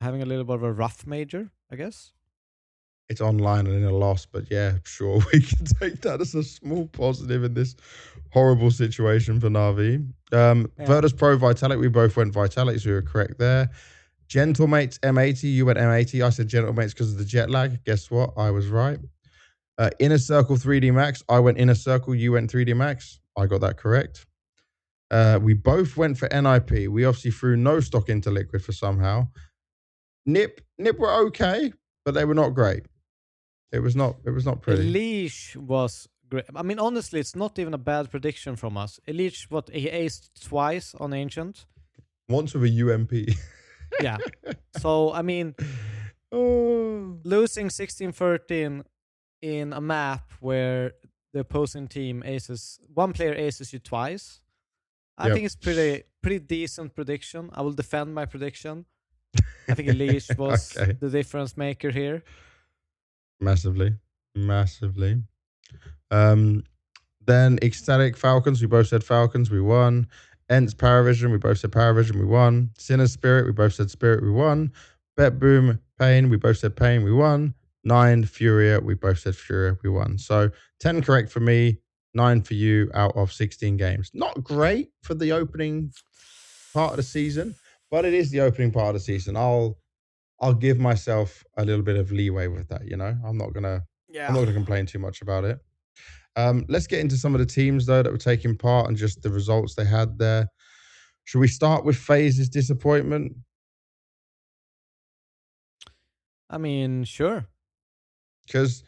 having a little bit of a rough major, I guess. It's online and in a loss, but yeah, sure, we can take that as a small positive in this horrible situation for Navi. Yeah. Virtus Pro Vitalik, we both went Vitality, so you were correct there. Gentlemates M80, you went M80. I said Gentlemates because of the jet lag. Guess what? I was right. Inner Circle 3D Max, I went Inner Circle, you went 3D Max. I got that correct. We both went for NIP. We obviously threw no stock into Liquid for somehow. Nip were okay, but they were not great. It was not pretty. Elish was great. I mean, honestly, it's not even a bad prediction from us. Elish, what, he aced twice on Ancient. Once with a UMP. Yeah. So, I mean, Oh. losing 16-13 in a map where the opposing team aces, one player aces you twice, I Yep. think it's pretty decent prediction. I will defend my prediction. I think Elish was Okay. the difference maker here. Massively. Massively. Um, Then Ecstatic Falcons, we both said Falcons, we won. Ents Paravision, we both said Paravision, we won. Sinner Spirit, we both said Spirit, we won. Bet Boom Pain, we both said Pain, we won. 9 Furia, we both said Furia, we won. So 10 correct for me, 9 for you out of 16 games. Not great for the opening part of the season, but it is the opening part of the season. I'll give myself a little bit of leeway with that, you know. I'm Yeah. not gonna complain too much about it. Let's get into some of the teams though that were taking part and just the results they had there. Should we start with FaZe's disappointment? I mean, sure. Because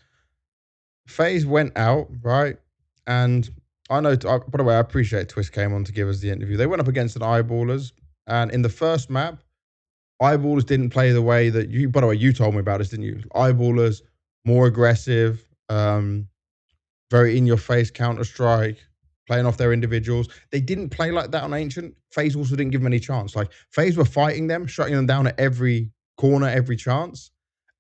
FaZe went out, right? And I know, by the way, I appreciate Twist came on to give us the interview. They went up against an Eyeballers, and in the first map, Eyeballers didn't play the way that you, by the way, you told me about this, didn't you? Eyeballers, more aggressive, very in your face Counter Strike, playing off their individuals. They didn't play like that on Ancient. FaZe also didn't give them any chance. Like FaZe were fighting them, shutting them down at every corner, every chance.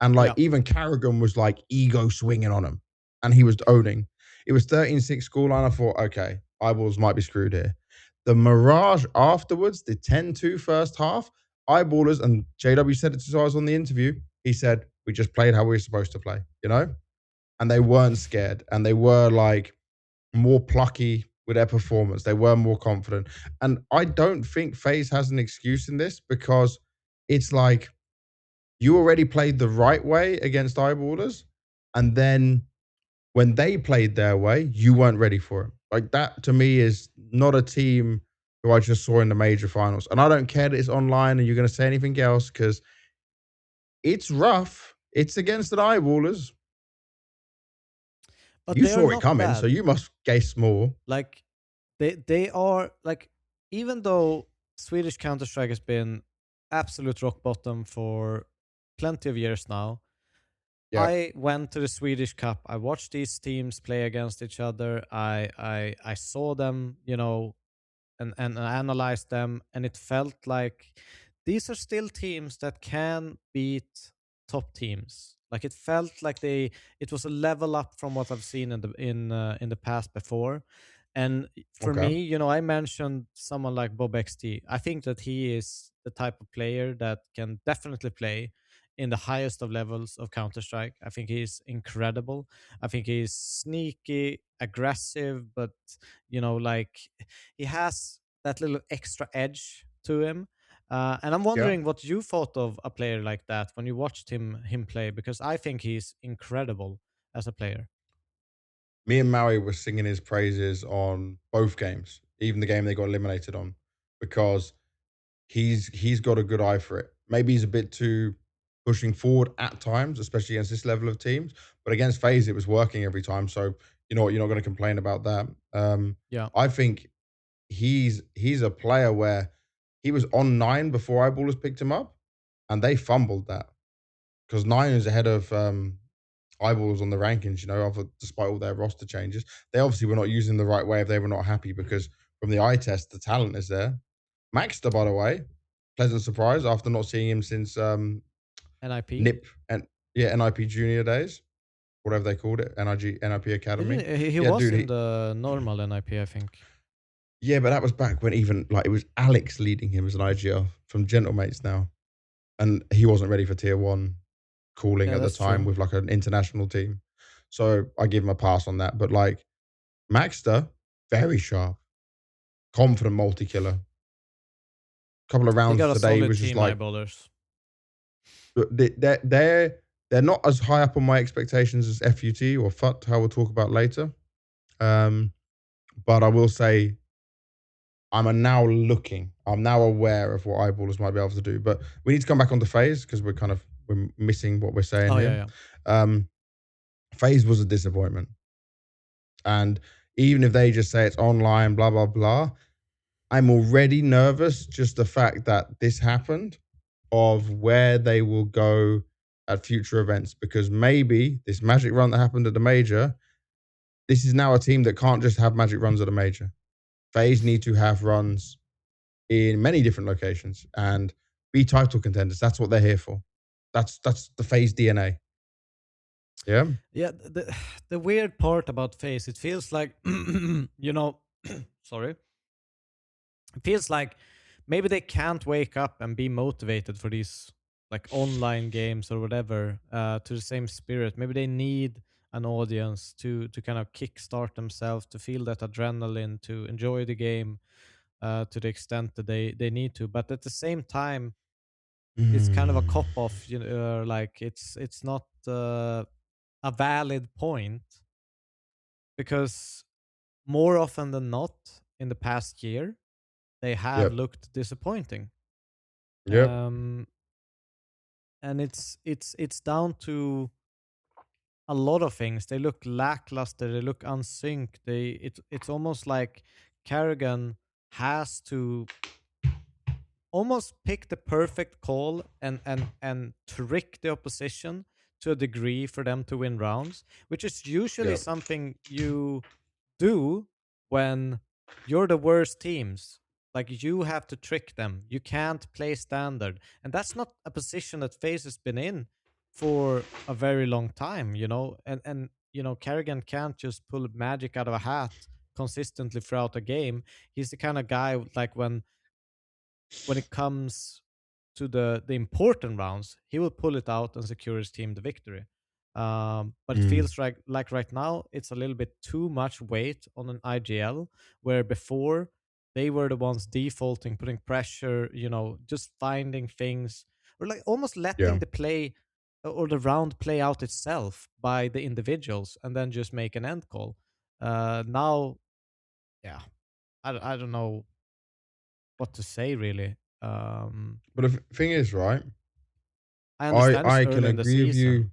And like Yeah. even Carrigan was like ego swinging on him and he was owning. It was 13-6 scoreline. I thought, okay, Eyeballs might be screwed here. The Mirage afterwards, the 10-2 first half, Eyeballers, and JW said it to us on the interview. He said, we just played how we were supposed to play, you know? And they weren't scared and they were like more plucky with their performance. They were more confident. And I don't think FaZe has an excuse in this because it's like you already played the right way against Eyeballers. And then when they played their way, you weren't ready for it. Like that to me is not a team who I just saw in the major finals. And I don't care that it's online and you're going to say anything else because it's rough. It's against the Eyeballers. But You they are saw it not coming, so bad. you must guess more. Like they are like, even though Swedish Counter Strike has been absolute rock bottom for plenty of years now. Yeah. I went to the Swedish Cup. I watched these teams play against each other. I saw them, and analyzed them, and it felt like these are still teams that can beat top teams. Like it felt like it was a level up from what I've seen in the past before. And for Okay. me, I mentioned someone like Bob XT. I think that he is the type of player that can definitely play in the highest of levels of Counter Strike. I think he's incredible. I think he's sneaky, aggressive, but like he has that little extra edge to him. And I'm Yeah. wondering what you thought of a player like that when you watched him play, because I think he's incredible as a player. Me and Maui were singing his praises on both games, even the game they got eliminated on, because he's got a good eye for it. Maybe he's a bit too pushing forward at times, especially against this level of teams. But against FaZe, it was working every time. So you know what, you're not going to complain about that. Yeah, I think he's a player where he was on 9 before Eyeballers picked him up, and they fumbled that because 9 is ahead of Eyeballs on the rankings. Despite all their roster changes, they obviously were not using the right way if they were not happy because from the eye test, the talent is there. Maxter, by the way, pleasant surprise after not seeing him since NIP. NIP and yeah, NIP Junior days, whatever they called it, NIP Didn't Academy. he Yeah, was dude, in the normal NIP, I think. yeah, but that was back when even like it was Alex leading him as an IGL from Gentlemates now, and he wasn't ready for tier one calling Yeah, at the that's time true. with like an international team. So I give him a pass on that. But like Maxter, very sharp, confident multi killer. Couple of They rounds got a today solid was just team, like eyeballers. they're not as high up on my expectations as FUT or FUT, how we'll talk about later. Um, but I will say I'm now aware of what eyeballers might be able to do. But we need to come back on the FaZe because we're missing what we're saying Oh yeah, here. yeah. Um, FaZe was a disappointment, and even if they just say it's online, blah blah blah, I'm already nervous just the fact that this happened of where they will go at future events because maybe this magic run that happened at the major, this is now a team that can't just have magic runs at a major. FaZe need to have runs in many different locations and be title contenders. That's what they're here for. That's the FaZe DNA. Yeah. Yeah, the weird part about FaZe, it feels like sorry. It feels like maybe they can't wake up and be motivated for these like online games or whatever to the same spirit. Maybe they need an audience to kind of kickstart themselves, to feel that adrenaline, to enjoy the game to the extent that they need to. But at the same time, it's kind of a Mm. cop off. Like it's not a valid point, because more often than not in the past year they have Yep. looked disappointing. Yep. um and it's down to a lot of things. They look lackluster, they look unsynced. It's almost like Kerrigan has to almost pick the perfect call and trick the opposition to a degree for them to win rounds, which is usually Yep. something you do when you're the worst teams. Like you have to trick them. You can't play standard. And that's not a position that FaZe has been in for a very long time, And Kerrigan can't just pull magic out of a hat consistently throughout a game. He's the kind of guy like when it comes to the important rounds, he will pull it out and secure his team the victory. But it Mm. feels like right now it's a little bit too much weight on an IGL, where before they were the ones defaulting, putting pressure, just finding things, or like almost letting Yeah. the play or the round play out itself by the individuals, and then just make an end call. Now, yeah, I don't know what to say really. But the thing is, right? I I understand it's I can early in the agree with season. you.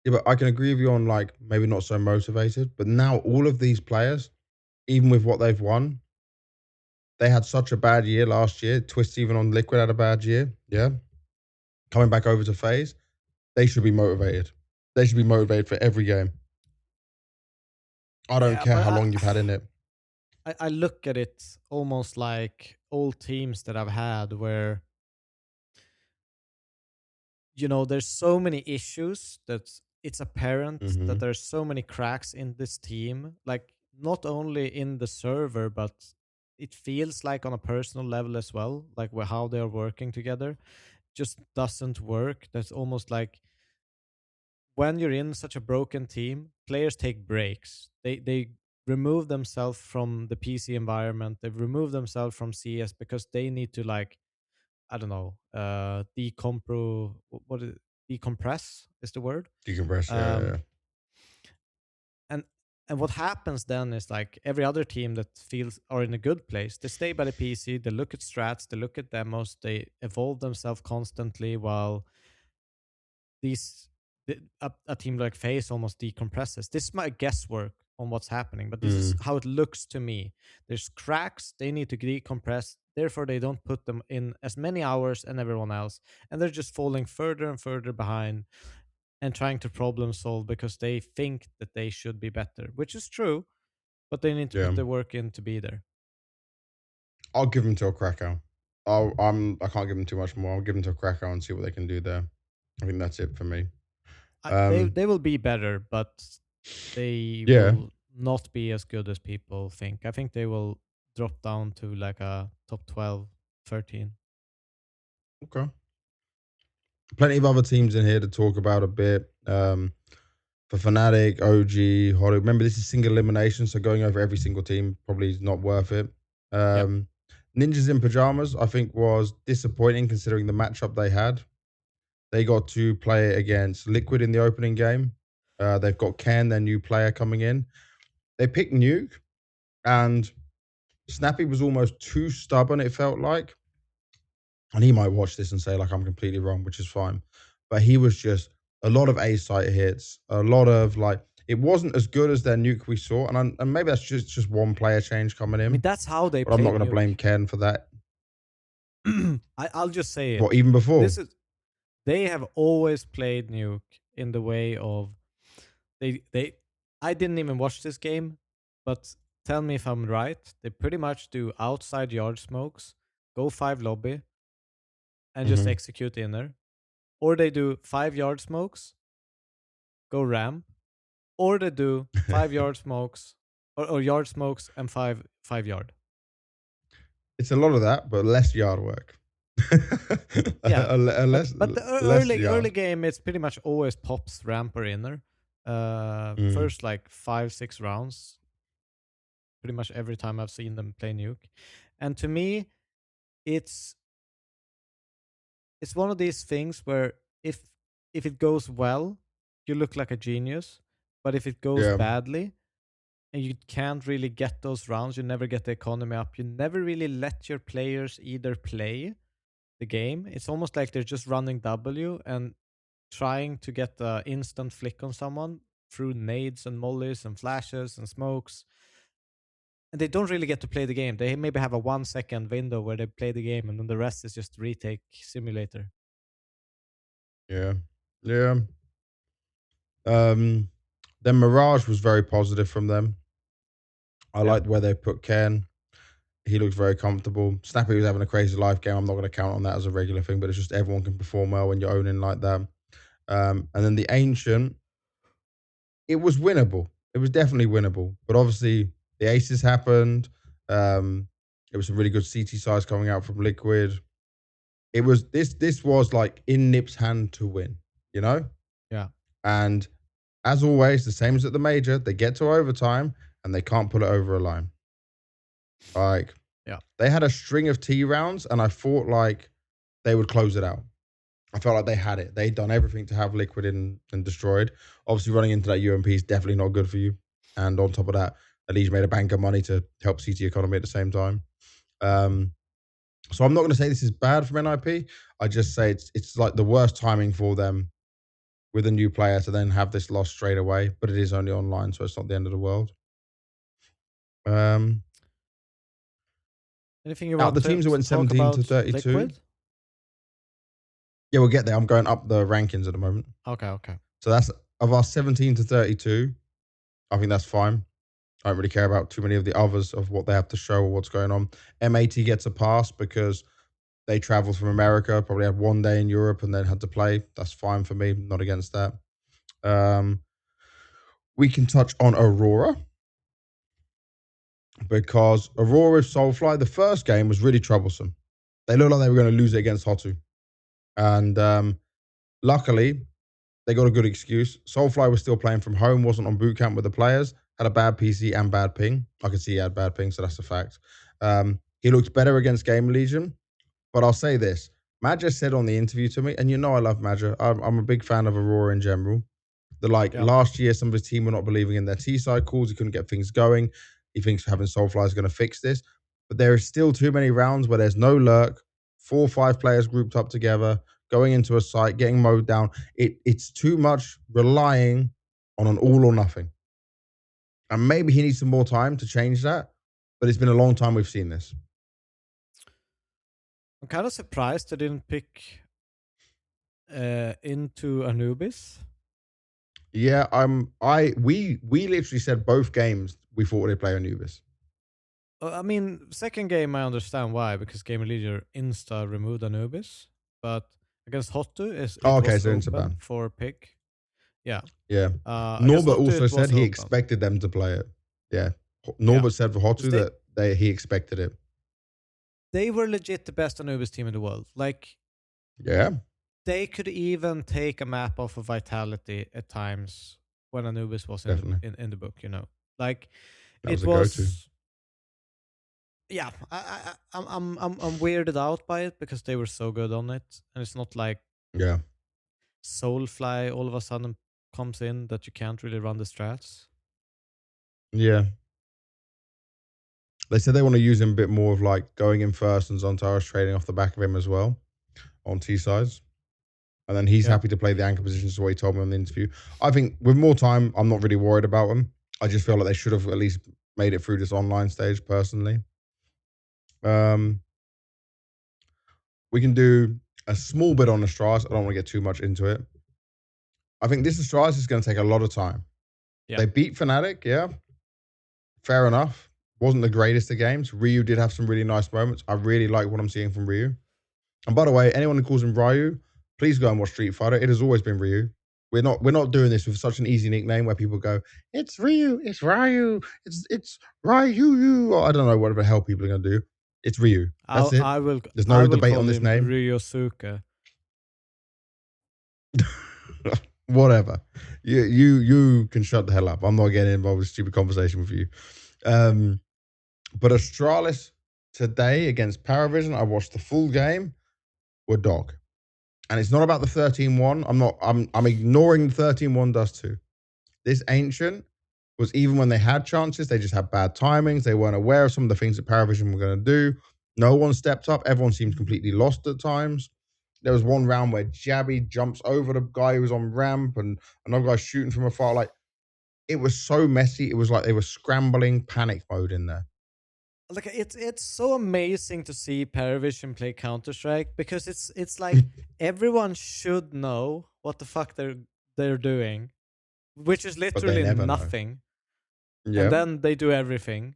Yeah, but I can agree with you on like maybe not so motivated. But now all of these players, even with what they've won, They had such a bad year last year. Twist even on Liquid had a bad year. Yeah. Coming back over to FaZe, they should be motivated. They should be motivated for every game. I don't Yeah, care but how long you've had in it. I look at it almost like old teams that I've had where, there's so many issues that it's apparent that Hmm. there's so many cracks in this team, like not only in the server, but it feels like on a personal level as well, like how they're working together just doesn't work. That's almost like when you're in such a broken team, players take breaks. They remove themselves from the PC environment. They remove themselves from CS because they need to, like, I don't know, what is decompress is the word. Decompress, Um yeah. and and what happens then is, like, every other team that feels are in a good place, they stay by the PC, they look at strats, they look at demos, they evolve themselves constantly, while these a team like FaZe almost decompresses. This is my guesswork on what's happening, but this is Mm, how it looks to me. There's cracks, they need to decompress, therefore they don't put them in as many hours and everyone else, and they're just falling further and further behind and trying to problem solve because they think that they should be better, which is true, but they need to yeah. put the work in to be there. I'll give them to a Krakow. I can't give them too much more. I'll give them to a Krakow and see what they can do there. I think that's it for me. They will be better, but they Yeah. will not be as good as people think. I think they will drop down to like a top 12, 13. Okay. Plenty of other teams in here to talk about a bit. For Fnatic, OG, Holly. Remember, this is single elimination, so going over every single team probably is not worth it. Yeah. Um, Ninjas in Pajamas, I think, was disappointing considering the matchup they had. They got to play against Liquid in the opening game. They've got Ken, their new player, coming in. They picked Nuke, and Snappy was almost too stubborn, it felt like. And he might watch this and say, like, I'm completely wrong, which is fine. But he was just a lot of A site hits, a lot of like, it wasn't as good as their nuke we saw. And maybe that's just one player change coming I mean, in, that's how they but I'm not played going to blame Nuke. Ken for that. I'll just say What, it. even before? This is They have always played Nuke in the way of they I didn't even watch this game, but tell me if I'm right. They pretty much do outside yard smokes, go 5 lobby, and just Hmm. execute inner. Or they do 5 yard smokes, go ramp, or they do 5 yard smokes or yard smokes and 5 yard. It's a lot of that, but less yard work. Yeah, Less but the less early yard. game, it's pretty much always pops ramp or inner. Mm, First like 5 6 rounds, pretty much every time I've seen them play Nuke, and to me, it's it's one of these things where if if it goes well, you look like a genius, but if it goes yeah, badly and you can't really get those rounds, you never get the economy up, you never really let your players either play the game. It's almost like they're just running W and trying to get the instant flick on someone through nades and mollies and flashes and smokes. And they don't really get to play the game. They maybe have a 1 second window where they play the game, and then the rest is just retake simulator. yeah, yeah. Um, then Mirage was very positive from them. I Yeah. liked where they put Ken. He looks very comfortable. Snappy was having a crazy life game. I'm not going to count on that as a regular thing, but it's just everyone can perform well when you're owning like that. And then the Ancient, it was winnable. It was definitely winnable. But obviously, the aces happened. It was some really good CT size coming out from Liquid. It was this was like in Nip's hand to win, you know? Yeah. And as always, the same as at the major, they get to overtime and they can't put it over a line. Like Yeah. they had a string of T rounds, and I thought like they would close it out. I felt like they had it. They'd done everything to have Liquid in and destroyed. Obviously, running into that UMP is definitely not good for you. And on top of that, at least made a bank of money to help CT economy at the same time. Um, so I'm not going to say this is bad from NIP. I just say it's like the worst timing for them with a new player to then have this loss straight away. But it is only online, so it's not the end of the world. Um, Anything you Out want the teams that to went talk 17 to about 32, Liquid? yeah, we'll get there. I'm going up the rankings at the moment. Okay, okay. So that's of our 17 to 32. I think that's fine. I don't really care about too many of the others of what they have to show or what's going on. M80 gets a pass because they traveled from America, probably had one day in Europe and then had to play. That's fine for me. Not against that. Um, we can touch on Aurora because Aurora Soulfly, the first game was really troublesome. They looked like they were going to lose it against Hotu. And luckily, they got a good excuse. Soulfly was still playing from home, wasn't on boot camp with the players, had a bad PC and bad ping. I can see he had bad ping, so that's a fact. He looked better against Game Legion, but I'll say this. Madja said on the interview to me, and you know I love Madja. I'm a big fan of Aurora in general. The Yeah. last year, some of his team were not believing in their T side calls. He couldn't get things going. He thinks having Soulfly is going to fix this, but there is still too many rounds where there's no lurk. 4 or 5 players grouped up together, going into a site, getting mowed down. It's too much relying on an all or nothing, and maybe he needs some more time to change that. But it's been a long time we've seen this. I'm kind of surprised they didn't pick into Anubis. Yeah, we literally said both games we thought they'd play Anubis. I mean, second game I understand why, because Game Leader insta removed Anubis, but against Hotu is Oh, it okay, was so open Interban. for pick. Yeah. Yeah. Against Norbert Hotu also it said was he open. expected them to play it. Yeah. Yeah. Norbert said for 'Cause Hotu that he expected it. they were legit the best Anubis team in the world. Like Yeah, they could even take a map off of Vitality at times when Anubis was definitely. in the book, you know. Like That was it a go-to. was yeah, I'm weirded out by it because they were so good on it, and it's not like Yeah. Soulfly all of a sudden comes in that you can't really run the strats. Yeah. They said they want to use him a bit more of like going in first and Zontaro's trading off the back of him as well on T sides. And then he's Yeah, happy to play the anchor position, is what he told me on the interview. I think with more time, I'm not really worried about him. I just feel like they should have at least made it through this online stage personally. Um, we can do a small bit on the Stras. I don't want to get too much into it. I think this Stras is going to take a lot of time. yeah. They beat Fnatic, yeah. Fair enough. Wasn't the greatest of games. Ryu did have some really nice moments. I really like what I'm seeing from Ryu. And by the way, anyone who calls him Ryu, please go and watch Street Fighter. It has always been Ryu. We're not doing this with such an easy nickname where people go, it's Ryu, it's Ryu, it's Ryu. I don't know what the hell people are gonna do. It's Ryu. That's it. There's I no will debate on call this him name. Ryosuke. Whatever. You can shut the hell up. I'm not getting involved with stupid conversation with you. But Astralis today against Paravision, I watched the full game, were dog. And it's not about the 13-1. I'm ignoring the 13-1 Dust 2. This Ancient was even when they had chances, they just had bad timings. They weren't aware of some of the things that Paravision were going to do. No one stepped up. Everyone seemed completely lost at times. There was one round where Jabby jumps over the guy who was on ramp and another guy shooting from afar. Like, it was so messy. It was like they were scrambling panic mode in there. Like it's so amazing to see Paravision play Counter Strike because it's like everyone should know what the fuck they're doing, which is But they literally never know. nothing, and Yeah. then they do everything.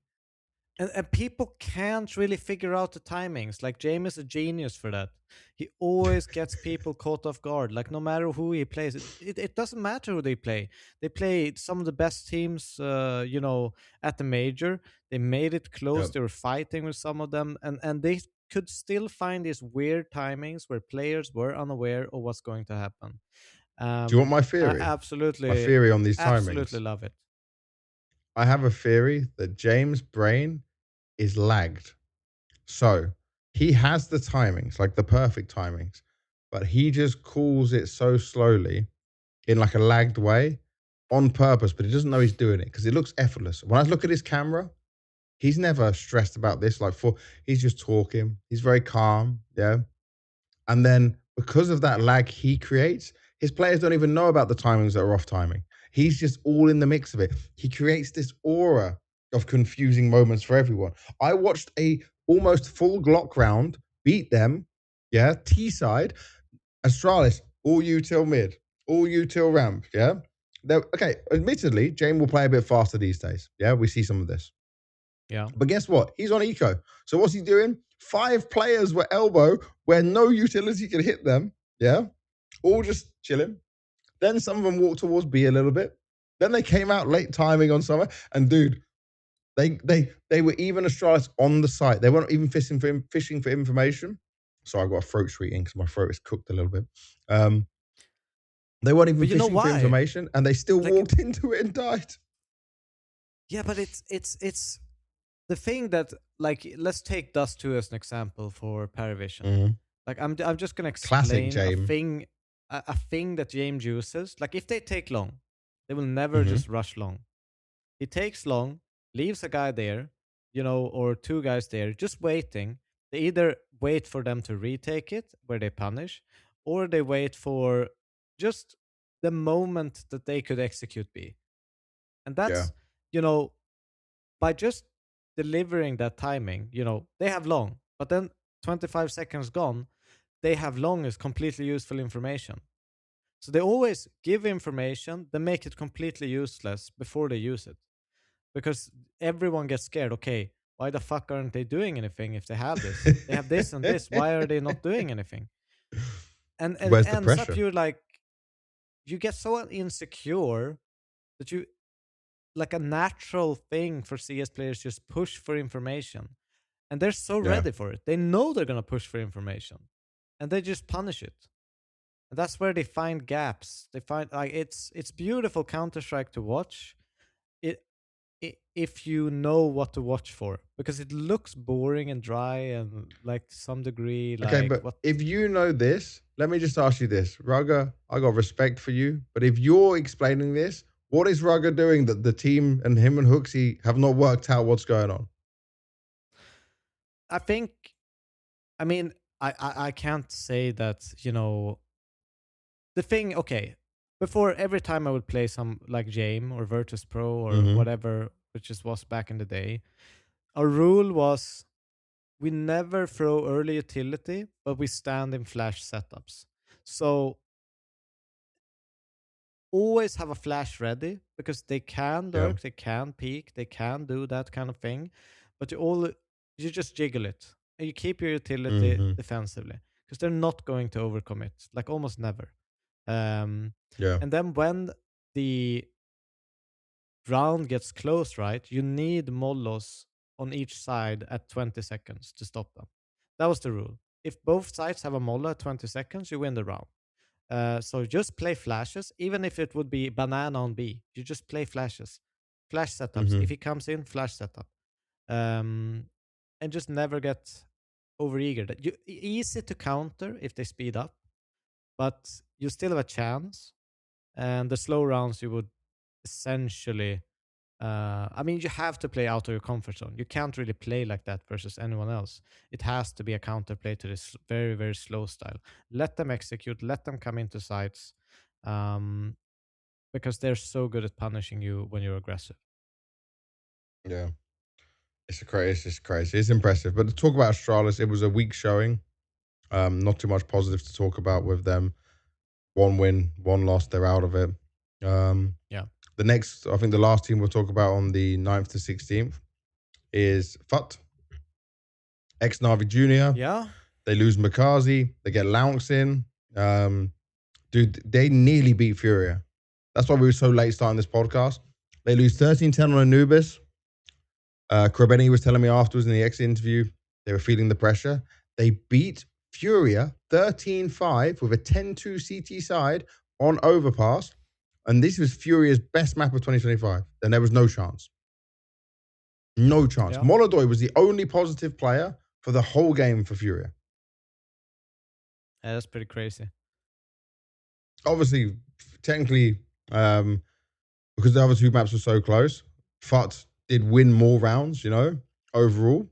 And people can't really figure out the timings. Like James is a genius for that. He always gets people caught off guard. Like no matter who he plays, it doesn't matter who they play. They play some of the best teams, at the major. They made it close. Yep. They were fighting with some of them, and they could still find these weird timings where players were unaware of what's going to happen. Do you want my I theory? My absolutely, theory on these absolutely timings. love it. I have a theory that James' brain is lagged. So he has the timings, like the perfect timings, but he just calls it so slowly in like a lagged way on purpose, but he doesn't know he's doing it because it looks effortless. When I look at his camera, he's never stressed about this. He's just talking. He's very calm. Yeah. And then because of that lag he creates, his players don't even know about the timings that are off timing. He's just all in the mix of it. He creates this aura of confusing moments for everyone. I watched a almost full Glock round, beat them, yeah, T-side, Astralis, all util mid, all util ramp, yeah? Okay, admittedly, Jane will play a bit faster these days, yeah? We see some of this. Yeah. But guess what? He's on eco. So what's he doing? 5 players were elbow where no utility could hit them, yeah? All just chilling. Then some of them walked towards B a little bit. Then they came out late timing on summer. And dude, they were even Astralis on the site. They weren't even fishing for information. Sorry, I got a throat treating because my throat is cooked a little bit. They weren't even But you know fishing for why? information, and they still Like, walked into it and died. yeah, but it's the thing that, like, let's take Dust 2 as an example for Paravision. Mhm. Like, I'm just gonna Classic explain James. a thing that James uses. Like, if they take long, they will never Mhm. just rush long. He takes long, leaves a guy there, or two guys there, just waiting. They either wait for them to retake it, where they punish, or they wait for just the moment that they could execute B. And Yeah. that's, you know, by just delivering that timing, they have long, but then 25 seconds gone, they have long is completely useful information. So they always give information, then make it completely useless before they use it. Because everyone gets scared. Okay, why the fuck aren't they doing anything if they have this? They have this and this. Why are they not doing anything? And it Where's the ends up pressure? you get so insecure that you, like, a natural thing for CS players just push for information. And they're so Yeah. ready for it. They know they're gonna push for information. And they just punish it. And that's where they find gaps. They find, like, it's beautiful Counter-Strike to watch. It, if you know what to watch for, because it looks boring and dry and, like, to some degree, Okay, like, but what. if you know this, let me just ask you this. Rugger, I got respect for you, but if you're explaining this, what is Rugger doing that the team and him and Hooksy have not worked out what's going on? I think, I mean, I can't say that, the thing. Okay, before, every time I would play some, like, Jame or Virtus Pro or Mm-hmm. whatever, which just was back in the day, our rule was we never throw early utility, but we stand in flash setups. So always have a flash ready, because they can Yeah. lurk, they can peek, they can do that kind of thing. But you just jiggle it and you keep your utility Mm-hmm. defensively, because they're not going to overcommit, like, almost never. Um, Yeah. and then when the round gets close, right, you need Mollos on each side at 20 seconds to stop them. That was the rule. If both sides have a Mollo at 20 seconds, you win the round. So just play flashes, even if it would be banana on B. You just play flashes, flash setups. Mm-hmm. If he comes in, flash setup, um, and just never get overeager. Easy to counter if they speed up, but you still have a chance. And the slow rounds, you would essentially. I mean, you have to play out of your comfort zone. You can't really play like that versus anyone else. It has to be a counterplay to this very, very slow style. Let them execute, let them come into sites, um, because they're so good at punishing you when you're aggressive. Yeah. It's just crazy. It's impressive. But to talk about Astralis, it was a weak showing. Not too much positive to talk about with them. One win, one loss, they're out of it. Um, Yeah. the next, I think the last team we'll talk about on the 9th to 16th is FUT, ex-Navi Junior. Yeah. They lose Makazi. They get Lounx in. Dude, they nearly beat Furia. That's why we were so late starting this podcast. They lose 13-10 on Anubis. Krabeni was telling me afterwards in the X interview, they were feeling the pressure. They beat Furia 13-5 with a 10-2 CT side on Overpass. And this was Furia's best map of 2025. And there was no chance. No chance. Yeah. Molodoy was the only positive player for the whole game for Furia. Yeah, that's pretty crazy. Obviously, technically, because the other two maps were so close, FUT did win more rounds, overall,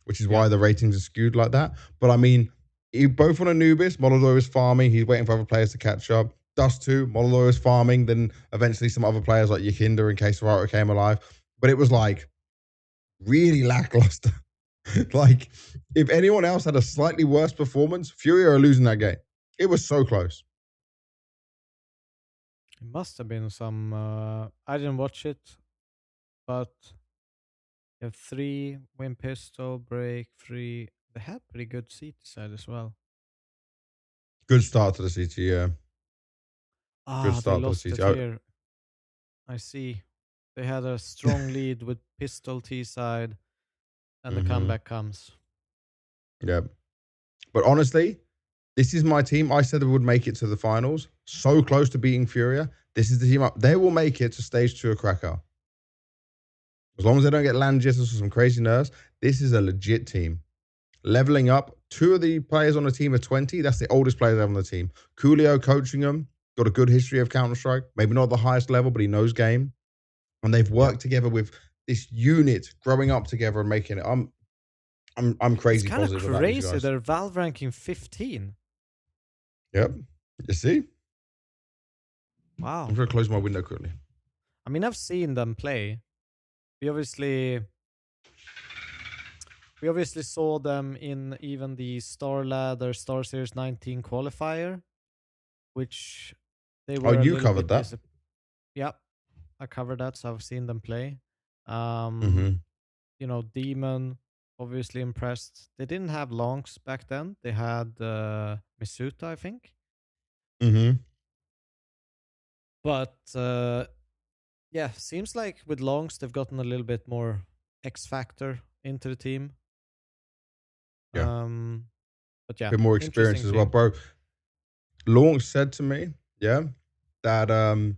which is Yeah. why the ratings are skewed like that. But I mean, both on Anubis, Molodor is farming. He's waiting for other players to catch up. Dust 2, Molodor is farming. Then eventually some other players like Yakinda and Case came alive. But it was like really lackluster. Like, if anyone else had a slightly worse performance, Fury are losing that game. It was so close. It must have been some. I didn't watch it, but you have three win pistol break three. They had pretty good seat side as well. Good start to the CT, yeah. Good Ah, they start to the lost CT. it here. I see. They had a strong lead with pistol T side, and the Mm-hmm. comeback comes. Yeah. But honestly, this is my team. I said they would make it to the finals. So close to beating Furia. This is the team up. They will make it to stage 2 of Krakow. As long as they don't get land jitters or some crazy nerves, this is a legit team. Leveling up, 2 of the players on the team are 20. That's the oldest players they have on the team. Coolio coaching them, got a good history of Counter-Strike. Maybe not the highest level, but he knows game. And they've Yeah. worked together with this unit, growing up together and making it. I'm It's crazy kind of positive about these crazy. guys. They're Valve ranking 15. Yep. You see? I'm Wow. going to close my window quickly. I mean, I've seen them play. We obviously saw them in even the Star Ladder Star Series 19 qualifier, which they Oh, were a you little covered bit that. Yeah, I covered that, so I've seen them play. Um, Mm-hmm. Demon obviously impressed. They didn't have longs back then. They had Misuta, I think. Mm-hmm. But yeah, seems like with longs they've gotten a little bit more X factor into the team. Yeah. Um, but yeah, Bit more experience interesting as well. team. Bro, Launch said to me, yeah, that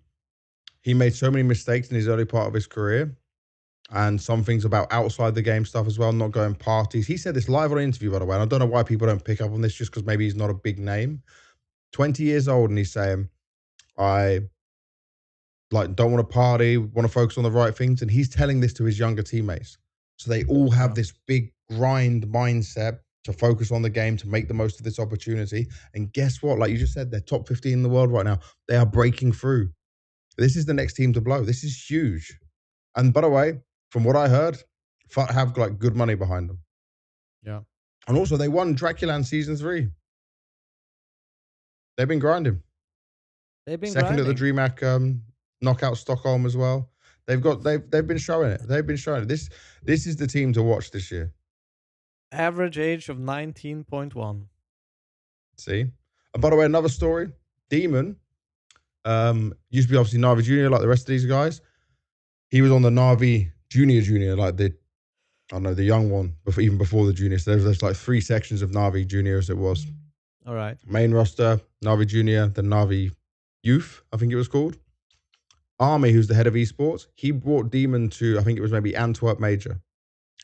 he made so many mistakes in his early part of his career. And some things about outside the game stuff as well, not going parties. He said this live on an interview, by the way. And I don't know why people don't pick up on this just because maybe he's not a big name. 20 years old, and he's saying, I like don't want to party, want to focus on the right things. And he's telling this to his younger teammates. So they all have Yeah, this big grind mindset to focus on the game, to make the most of this opportunity. And guess what? Like you just said, they're top 15 in the world right now. They are breaking through. This is the next team to blow. This is huge. And by the way, from what I heard, have like good money behind them. yeah. And also, they won Draculan season 3. They've been grinding. They've been Second at the grinding. DreamHack knockout Stockholm as well. They've been showing it. They've been showing it. This is the team to watch this year. Average age of 19.1. See. And by the way, another story. Demon used to be obviously Navi Junior, like the rest of these guys. He was on the Navi Junior, like the I don't know, the young one, even before the junior. So there's like 3 sections of Navi Junior as it was. All right. Main roster, Navi Junior, the Navi Youth, I think it was called. Army, who's the head of esports, he brought Demon to, I think it was maybe Antwerp Major,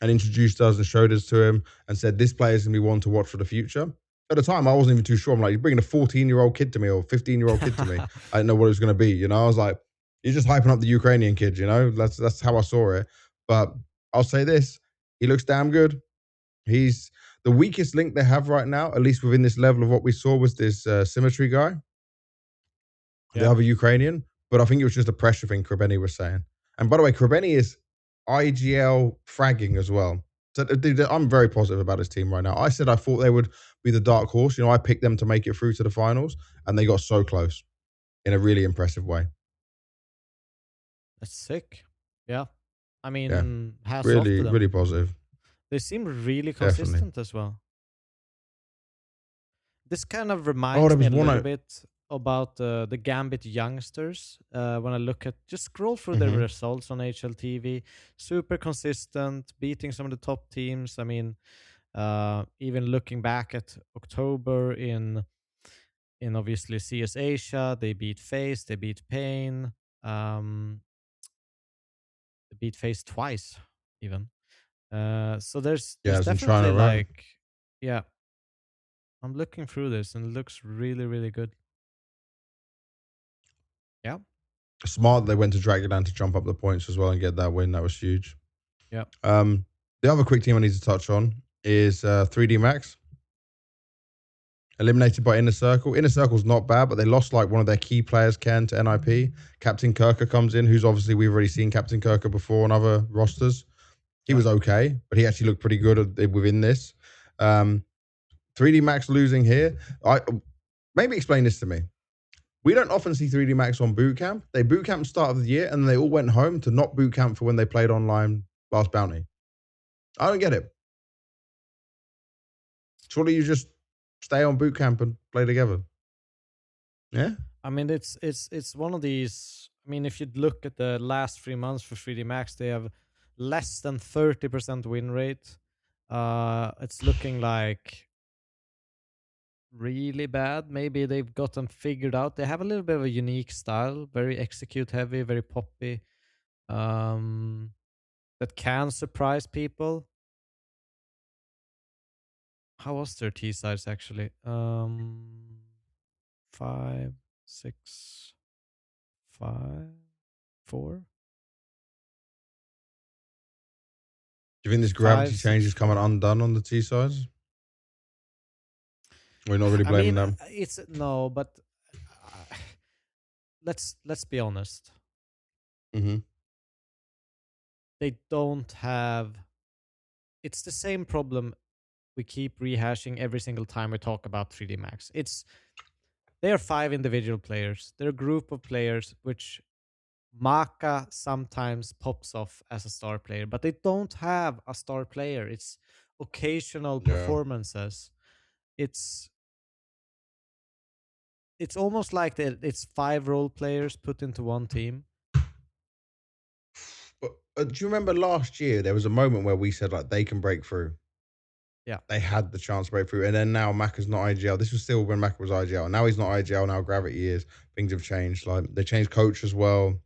and introduced us and showed us to him and said, this player is going to be one to watch for the future. At the time, I wasn't even too sure. I'm like, you're bringing a 14-year-old kid to me or 15-year-old kid to me. I didn't know what it was going to be. I was like, you're just hyping up the Ukrainian kid, That's how I saw it. But I'll say this, he looks damn good. He's the weakest link they have right now, at least within this level of what we saw, was this Symmetry guy, the Yeah. other Ukrainian. But I think it was just a pressure thing Krebeni was saying. And by the way, Krebeni is IGL fragging as well. So I'm very positive about this team right now. I said I thought they would be the dark horse. I picked them to make it through to the finals, and they got so close in a really impressive way. That's sick. Yeah. I Yeah, mean, hats off to really, them. really positive. They seem really Definitely. consistent as well. This kind of Oh, there reminds me was a one. little bit about the Gambit youngsters. When I look at, just scroll through their Mm-hmm. results on HLTV, super consistent, beating some of the top teams. I mean, even looking back at October in obviously CS Asia, they beat FaZe, they beat Pain, they beat FaZe twice even. So Yeah, there's it's in definitely China, right? like, yeah, I'm looking through this and it looks really really good. Yeah, Smart. They went to Dragoland to jump up the points as well and get that win. That was huge. yeah, Um, the other quick team I need to touch on is 3D Max. Eliminated by Inner Circle. Inner Circle's not bad, but they lost like one of their key players, Ken, to NIP. Captain Kirker comes in, who's obviously we've already seen Captain Kirker before on other rosters. He Yeah. was okay, but he actually looked pretty good within this. 3D Max losing here. I maybe explain this to me. We don't often see 3D Max on boot camp. They boot camp start of the year, and they all went home to not boot camp for when they played online last bounty. I don't get it. Surely you just stay on boot camp and play together. Yeah. I mean, it's one of these. I mean, if you look at the last 3 months for 3D Max, they have less than 30% win rate. It's looking like really bad. Maybe they've gotten figured out. They have a little bit of a unique style, very execute heavy, very poppy. Um, that can surprise people. How was their T sides actually? 5, 6, 5, 4, Do you think this 5, gravity change 6, is coming 4. undone on the T sides? We're not really I blaming mean, them. it's no, but let's be honest. Mm-hmm. They don't have. It's the same problem we keep rehashing every single time we talk about 3D Max. They are 5 individual players. They're a group of players which Maka sometimes pops off as a star player, but they don't have a star player. It's occasional Yeah. performances. It's it's almost like it's 5 role players put into one team. But do you remember last year there was a moment where we said like they can break through? Yeah. They had the chance to break through, and then now Maka's not IGL. This was still when Maka was IGL. Now he's not IGL. Now Gravity is. Things have changed. Like they changed coach as well.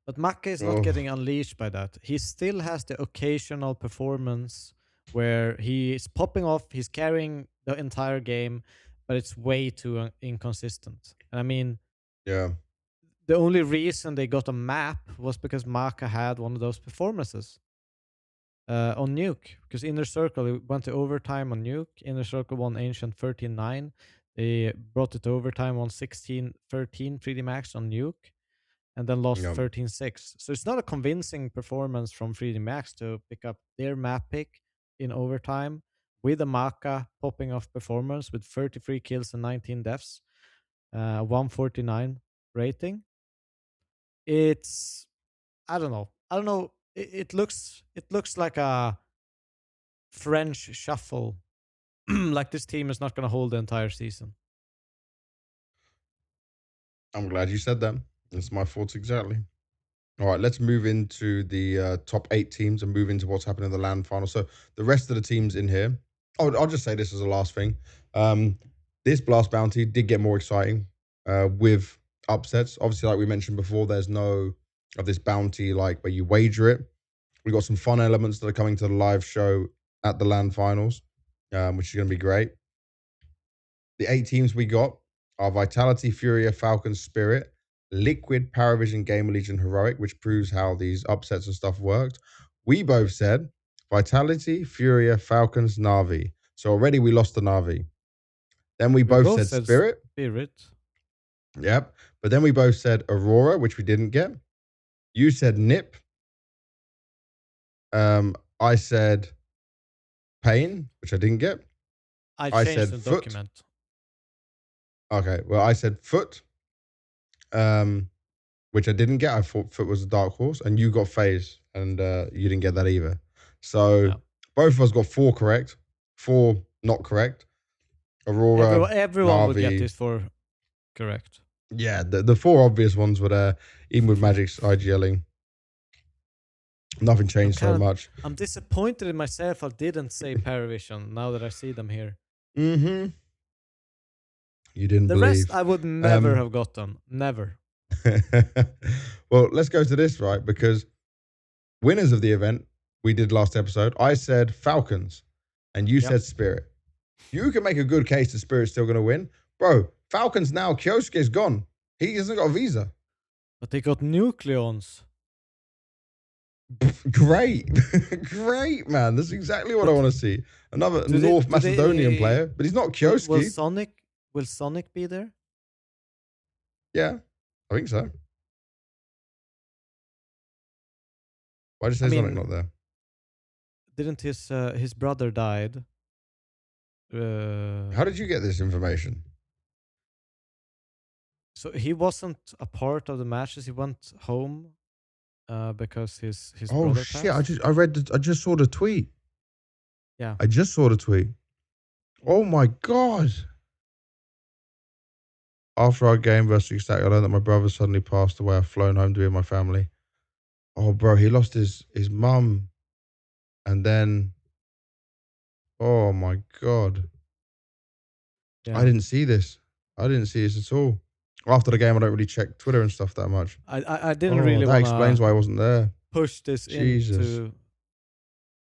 But Maka is not Oh, getting unleashed by that. He still has the occasional performance where he is popping off, he's carrying the entire game, but it's way too inconsistent. And I mean, yeah. the only reason they got a map was because Maka had one of those performances on Nuke. Because Inner Circle it went to overtime on Nuke. Inner Circle won Ancient 13-9. They brought it to overtime on 16-13 3D Max on Nuke and then lost Yeah. 13-6. So it's not a convincing performance from 3D Max to pick up their map pick in overtime with a Maka popping off performance with 33 kills and 19 deaths, 149 rating. It's I don't know. I don't know. It looks like a French shuffle. Like this team is not going to hold the entire season. I'm glad you said that. That's my thoughts exactly. All right, let's move into the top 8 teams and move into what's happening in the land final. So the rest of the teams in here. Oh, I'll just say this as a last thing. This Blast Bounty did get more exciting with upsets. Obviously, like we mentioned before, there's no of this bounty like where you wager it. We've got some fun elements that are coming to the live show at the land finals, which is going to be great. The 8 teams we got are Vitality, Furia, Falcons, Spirit, Liquid, Paravision, Gamer Legion, Heroic, which proves how these upsets and stuff worked. We both said Vitality, Furia, Falcons, Navi. So already we lost the Navi. Then we We both both said said Spirit. Spirit. Yep. But then we both said Aurora, which we didn't get. You said Nip. I said Pain, which I didn't get. I I changed said the Foot. document. Okay. Well, I said Foot. Um, which I didn't get. I thought Foot was a dark horse, and you got FaZe, and you didn't get that either. So Yeah. both of us got 4 correct, 4 not correct. Aurora, Everyone would get Navi. this for correct. Yeah, the 4 obvious ones were there. Even with Magic's IGLing, nothing I'm changed so kind of much. I'm disappointed in myself. I didn't say Paravision. Now that I see them here, Mm-hmm. You didn't the rest believe. I would never Um, have gotten. Never. well, let's go to this, right? Because winners of the event we did last episode, I said Falcons, and you Yep. said Spirit. You can make a good case that Spirit's still going to win. Bro, Falcons now, Kyosuke's gone. He hasn't got a visa. But they got Nucleons. Great. Great, man. That's exactly what I But want to see. Another do they? North Do Macedonian they? player, but he's not Will Kyosuke. Sonic? Will Sonic be there? Yeah, I think so. Why did you I say Sonic mean, not there? didn't his brother died? Uh, How did you get this information? so he wasn't a part of the matches. He went home because his Oh brother shit! passed. I just saw the tweet. Yeah, I just saw the tweet. Oh my god! After our game versus Stack, I learned that my brother suddenly passed away. I've flown home to be with my family. Oh, bro, he lost his mum, and then oh my god, I yeah. didn't see this. I didn't see this at all. After the game, I don't really check Twitter and stuff that much. I didn't Oh, really that want explains to why I wasn't there. push this Jesus. into.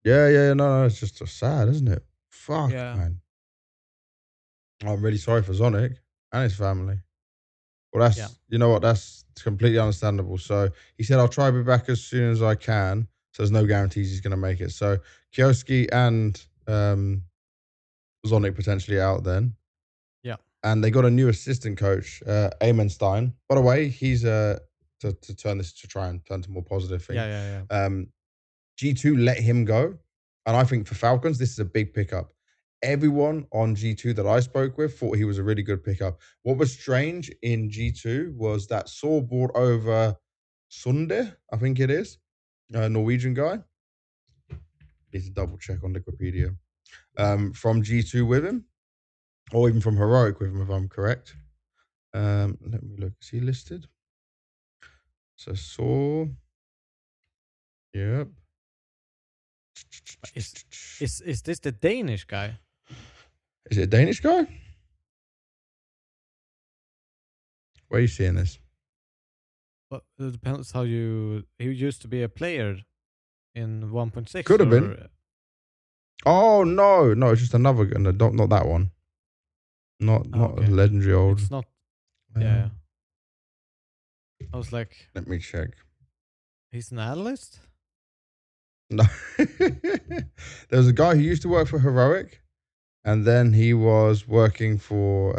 Yeah, yeah, no, it's just sad, isn't it? Fuck, Yeah, man. I'm really sorry for Zonic and his family. Well, yeah, you know what, that's completely understandable. So he said, I'll try to be back as soon as I can. So there's no guarantees he's going to make it. So Kioski and Zonic potentially out then. yeah, And they got a new assistant coach, Amenstein. By the way, he's to turn this to try and turn to a more positive yeah, thing. yeah, yeah. G2 let him go. And I think for Falcons, this is a big pickup. Everyone on G2 that I spoke with thought he was a really good pickup. What was strange in G2 was that Saw brought over Sunde, I think it is, a Norwegian guy. Need to double check on Wikipedia. From G2 with him, or even from Heroic with him, if I'm correct. Let me look. Is he listed? So Saw. Yep. Is this the Danish guy? Is it a Danish guy? Where are you seeing this? Well, it depends how you. He used to be a player in 1.6 Could have been. or. Oh no, it's just another. No, not that one. Oh, Not a okay. legendary old. It's not. Yeah, yeah. Um, I was like, let me check. he's an analyst. No, there was a guy who used to work for Heroic, and then he was working for.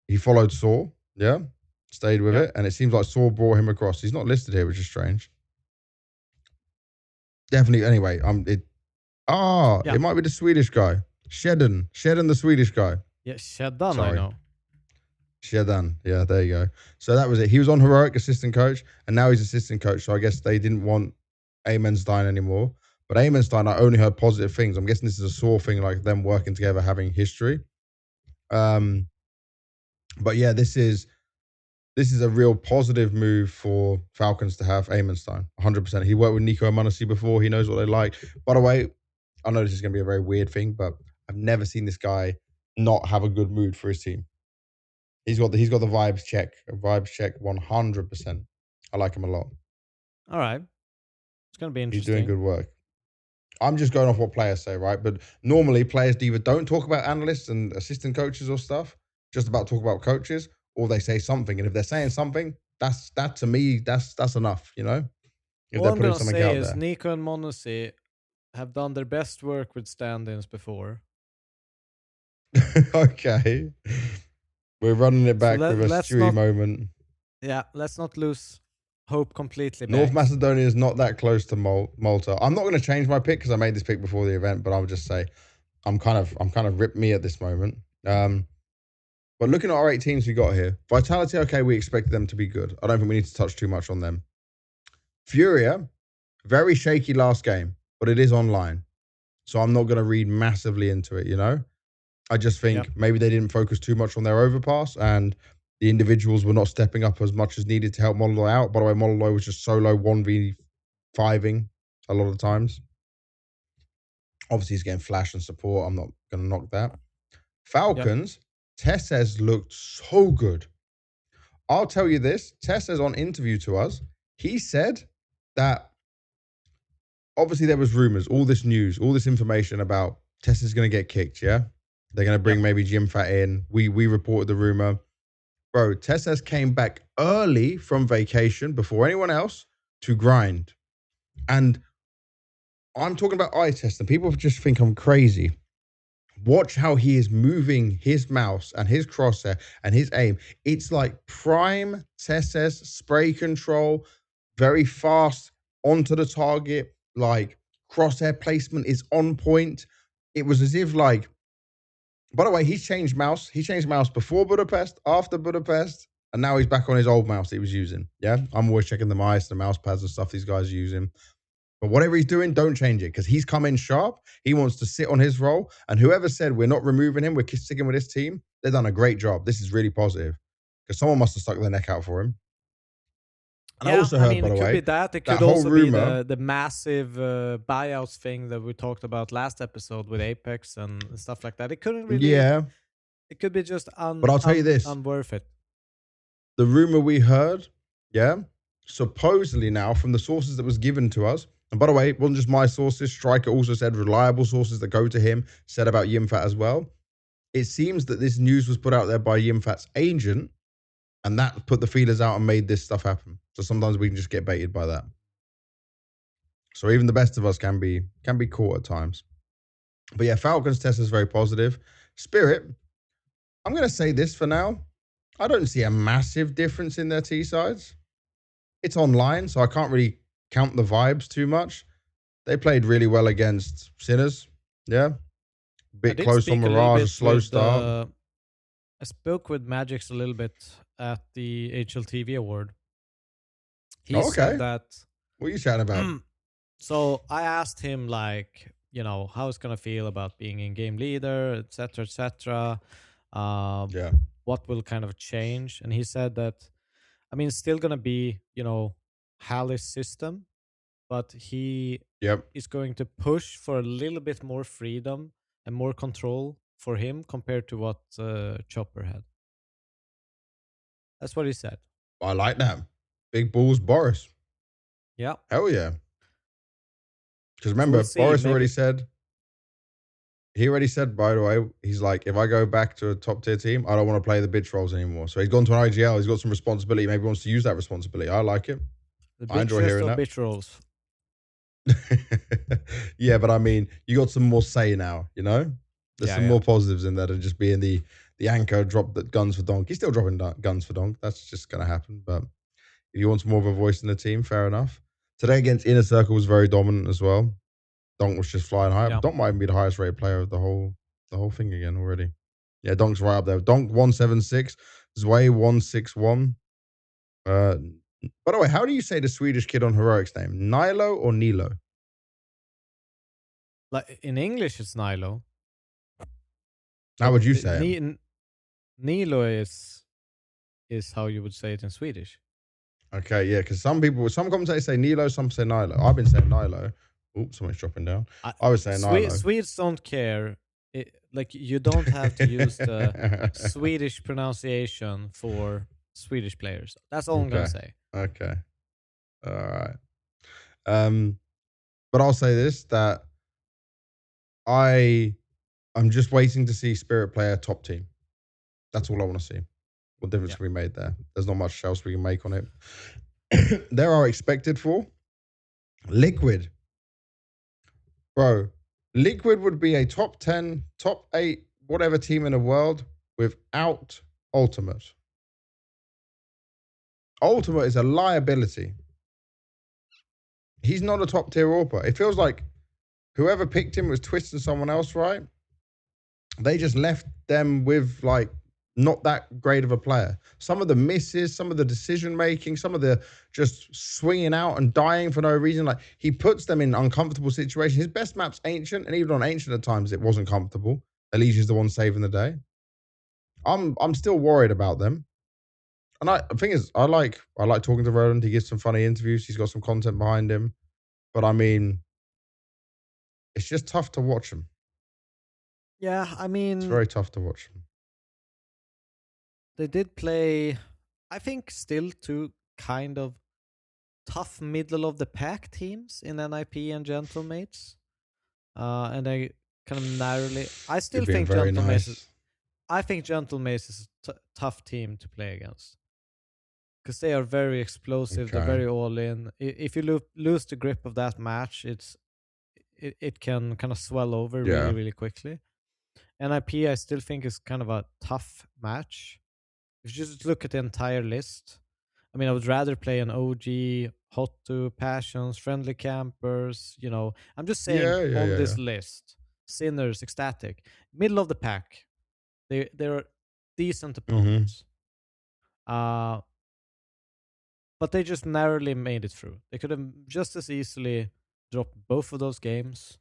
He followed Saw. Yeah, stayed with Yep. it, and it seems like Saw brought him across. He's not listed here, which is strange. Definitely. Anyway, Yeah. it might be the Swedish guy, Shedden, the Swedish guy. Yeah. Shedan, I Sorry. know. Shedan. Yeah, there you go. So that was it. He was on Heroic assistant coach, and now he's assistant coach. So I guess they didn't want Amenstein anymore. But Amenstein, I only heard positive things. I'm guessing this is a Saw thing, like them working together, having history. But yeah, this is a real positive move for Falcons to have Amenstein. 100%. He worked with Nico and Munacy before. He knows what they like. By the way, I know this is going to be a very weird thing, but I've never seen this guy not have a good mood for his team. He's got the vibes check. Vibes check 100%. I like him a lot. All right. It's gonna be He's doing interesting. good work. I'm just going off what players say, right? But normally players either don't talk about analysts and assistant coaches or stuff, just about talk about coaches, or they say something. And if they're saying something, that to me, that's enough, you know? If All they're I'm putting gonna something say out is there. Nico and Monesi have done their best work with stand-ins before. Okay. We're running it So back with a let's Stewie not. moment. Yeah, let's not lose hope completely, North Bags. Macedonia is not that close to Malta. I'm not going to change my pick because I made this pick before the event, but I would just say I'm kind of ripped me at this moment. But looking at our 8 teams we got here, Vitality, okay, we expected them to be good. I don't think we need to touch too much on them. Furia, very shaky last game, but it is online. So I'm not going to read massively into it, you know? I just Yep. think maybe they didn't focus too much on their overpass and the individuals were not stepping up as much as needed to help Mololoy out. By the way, Mololoy was just solo 1v5ing a lot of the times. Obviously, he's getting flash and support. I'm not going to knock that. Falcons, Tesses looked so good. I'll tell you this. Tesses on interview to us, he said that obviously there was rumors, all this news, all this information about Tesses going to get kicked, yeah? They're going to bring Yep. maybe Jim Fat in. We reported the rumor. Bro, Tesses came back early from vacation before anyone else to grind. And I'm talking about eye test, and people just think I'm crazy. Watch how he is moving his mouse and his crosshair and his aim. It's like prime Tesses spray control, very fast onto the target, like crosshair placement is on point. It was as if like, by the way, he's changed mouse. He changed mouse before Budapest, after Budapest, and now he's back on his old mouse that he was using. Yeah, I'm always checking the mice, the mouse pads and stuff these guys are using. But whatever he's doing, don't change it because he's come in sharp. He wants to sit on his role. And whoever said we're not removing him, we're sticking with this team, they've done a great job. This is really positive because someone must have stuck their neck out for him. And I Yeah, also I heard, mean, by it the could be way, that. It that could whole also be rumor. the massive buyouts thing that we talked about last episode with Apex and stuff like that. It couldn't really. Yeah, It could be just but I'll tell you this: unworth it. the rumor we heard, yeah, supposedly now from the sources that was given to us. And by the way, it wasn't just my sources. Striker also said reliable sources that go to him said about Yimfat as well. It seems that this news was put out there by Yimfat's agent, and that put the feelers out and made this stuff happen. So sometimes we can just get baited by that. So even the best of us can be caught at times. But yeah, Falcons test is very positive. Spirit, I'm going to say this for now. I don't see a massive difference in their T sides. It's online, so I can't really count the vibes too much. They played really well against Sinners. Yeah. I Bit did close on speak a little Mirage, a bit slow with. start. I spoke with Magix a little bit at the HLTV award. He Oh, said okay. that. What are you chatting about? So I asked him, like, how it's gonna feel about being in game leader, etc., etc. Yeah. What will kind of change? And he said that, I mean, it's still gonna be, Hallie's system, but he Yep. is going to push for a little bit more freedom and more control for him compared to what Chopper had. That's what he said. I like that. Big balls, Boris. Yeah. Hell yeah. Because So we'll remember, see. Boris Maybe. he already said, by the way, he's like, if I go back to a top tier team, I don't want to play the bitch roles anymore. So he's gone to an IGL. He's got some responsibility. Maybe he wants to use that responsibility. I like it. The I enjoy bitchest hearing of that. bitch rolls. Yeah, but I mean, you got some more say now, There's some more positives in that than just being the anchor, drop the guns for Donk. He's still dropping guns for Donk. That's just going to happen. But if you want more of a voice in the team, fair enough. Today against Inner Circle was very dominant as well. Donk was just flying high. Yeah. Donk might even be the highest rated player of the whole thing again already. Yeah, Donk's right up there. Donk 176, Zwei 161. By the way, how do you say the Swedish kid on Heroic's name? Nilo or Nilo? Like in English, it's Nilo. How would you say it? Nilo is how you would say it in Swedish. Okay, yeah, because some commentators say Nilo, some say Nilo. I've been saying Nilo. Oops, something's dropping down. I was saying Nilo. Swedes don't care. Like, you don't have to use the Swedish pronunciation for Swedish players. That's all I'm gonna say. Okay. All right. But I'll say this, that I'm just waiting to see Spirit play a top team. That's all I want to see. What difference can we made there? There's not much else we can make on it. There are expected for Liquid. Bro, Liquid would be a top 10, top 8, whatever team in the world without Ultimate. Ultimate is a liability. He's not a top tier AWPer. It feels like whoever picked him was twisting someone else, right? They just left them with like not that great of a player. Some of the misses, some of the decision making, some of the just swinging out and dying for no reason. Like, he puts them in uncomfortable situations. His best map's Ancient, and even on Ancient at times it wasn't comfortable. Alicia's the one saving the day. I'm still worried about them. And the thing is, I like talking to Roland. He gives some funny interviews. He's got some content behind him. But I mean, it's just tough to watch him. Yeah, I mean, it's very tough to watch him. They did play, I think, still two kind of tough middle of the pack teams in NIP and Gentlemates. And they kind of narrowly. I still think Gentlemates. I think Gentlemates is a tough team to play against because they are very explosive. Okay. They're very all in. If you lose the grip of that match, it can kind of swell over really, really quickly. NIP, I still think, is kind of a tough match. If you just look at the entire list, I mean, I would rather play an OG, Hot 2, Passions, Friendly Campers, I'm just saying Yeah, yeah, on yeah, this yeah. list, Sinners, Ecstatic, middle of the pack. They're decent Mhm. opponents. Uh, but they just narrowly made it through. They could have just as easily dropped both of those games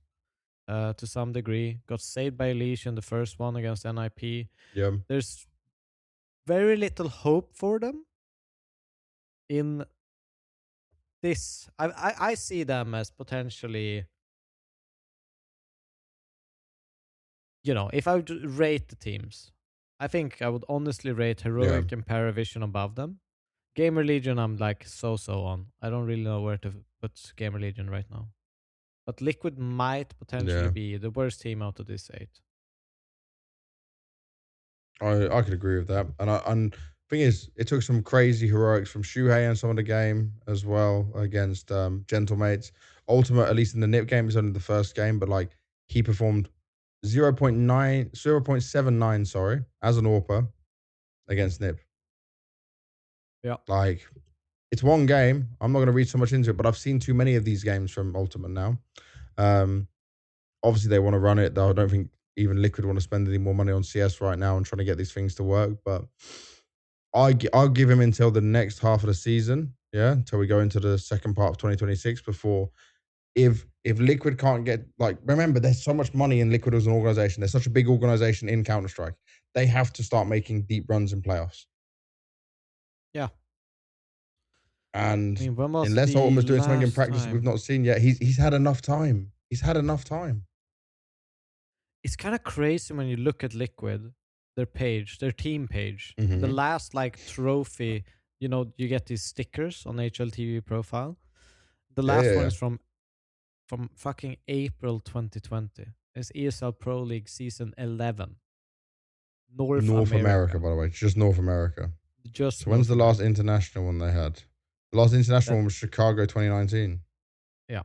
to some degree. Got saved by Leash in the first one against NIP. Yeah. There's very little hope for them in this. I see them as potentially, if I would rate the teams, I think I would honestly rate Yeah. Heroic and Paravision above them. Gamer Legion, I'm like so on. I don't really know where to put Gamer Legion right now. But Liquid might potentially Yeah. be the worst team out of this eight. I could agree with that. And thing is, it took some crazy heroics from Shuhei and some of the game as well against Gentlemates. Ultimate, at least in the NIP game, is only the first game, but like he performed 0.79, sorry, as an AWPer against NIP. Yeah. Like, it's one game. I'm not going to read so much into it, but I've seen too many of these games from Ultimate now. Um, Obviously, they want to run it, though. I don't think even Liquid want to spend any more money on CS right now and trying to get these things to work. But I'll give him until the next half of the season, yeah, until we go into the second part of 2026. Before, if Liquid can't get, like, remember, there's so much money in Liquid as an organization. There's such a big organization in Counter Strike. They have to start making deep runs in playoffs. Yeah. I And mean, when was unless the Ultimate's doing something in last practice we've time? not seen yet, he's had enough time. He's had enough time. It's kind of crazy when you look at Liquid, their page, their team page. The Mm-hmm. last like trophy, you get these stickers on HLTV profile. The Yeah, last yeah, one yeah. is from fucking April 2020. It's ESL Pro League season 11, North North America, America, by the way, just North America. just So when's North the last America. international one they had? The last international That one was Chicago 2019. yeah,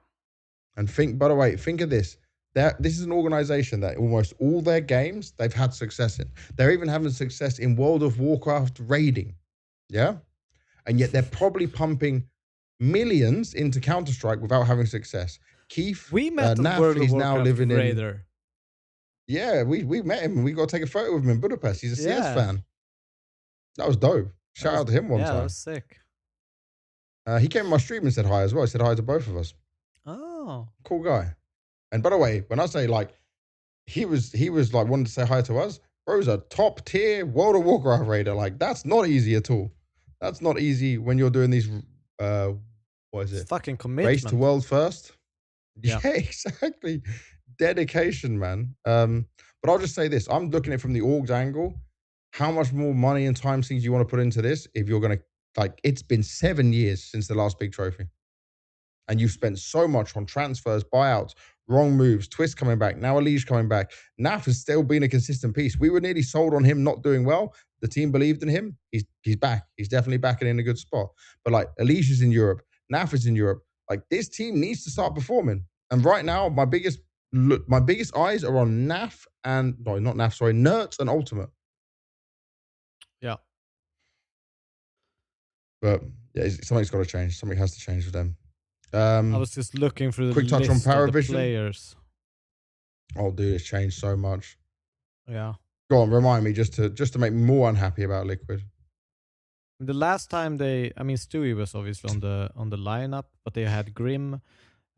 And think, by the way, think of this. This is an organization that almost all their games they've had success in. They're even having success in World of Warcraft raiding. Yeah. And yet they're probably pumping millions into Counter Strike without having success. Keith we met at Naf, World of he's now Warcraft living in. Raider. Yeah, we met him. We got to take a photo with him in Budapest. He's a CS Yeah, fan. That was dope. Shout out to him one that was time. sick. He came on my stream and said hi as well. He said hi to both of us. Oh, Cool guy. And by the way, when I say like he was like wanting to say hi to us, bro's a top tier World of Warcraft raider. Like that's not easy at all. That's not easy when you're doing these uh what is it's it? fucking Race to commitment. world first. Yeah. Yeah, exactly. Dedication, man. But I'll just say this. I'm looking at it from the orgs angle. How much more money and time things you want to put into this if you're gonna like it's been 7 years since the last big trophy. And you've spent so much on transfers, buyouts, wrong moves, Twist coming back, now Alish coming back. Naf has still been a consistent piece. We were nearly sold on him not doing well. The team believed in him. He's back. He's definitely back and in a good spot. But like Alish is in Europe, Naf is in Europe. Like this team needs to start performing. And right now, my biggest eyes are on Naf and no, not Naf, sorry, Nerds and Ultimate. Yeah. But yeah, something's got to change. Something has to change with them. I was just looking through the Quick touch on list of the Paravision. players. Oh, dude, it's changed so much. Yeah. Go on, remind me just to make me more unhappy about Liquid. The last time I mean, Stewie was obviously on the lineup, but they had Grim,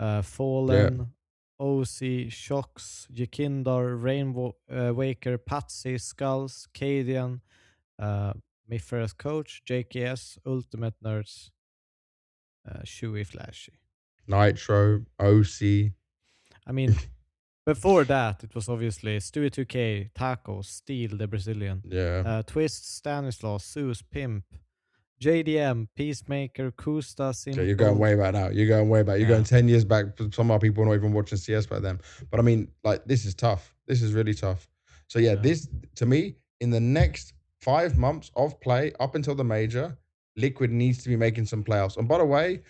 Yeah, Fallen, OC, Shocks, Jakindar, Rainbow Waker, Patsy, Skulls, Cadian, Miffer as coach, JKS, Ultimate Nerds, Shui Flashy. Nitro, OC. I mean, before that, it was obviously Stewie 2K, Taco, Steel, the Brazilian, Yeah. Twist, Stanislaus, Zeus, Pimp, JDM, Peacemaker, Kusta, Okay, you're going Simple. way back now. You're going way back. You're going Yeah, 10 years back. Some of our people not even watching CS back then. But I mean, like, this is tough. This is really tough. So yeah, yeah, this to me, in the next 5 months of play up until the major, Liquid needs to be making some playoffs. And by the way,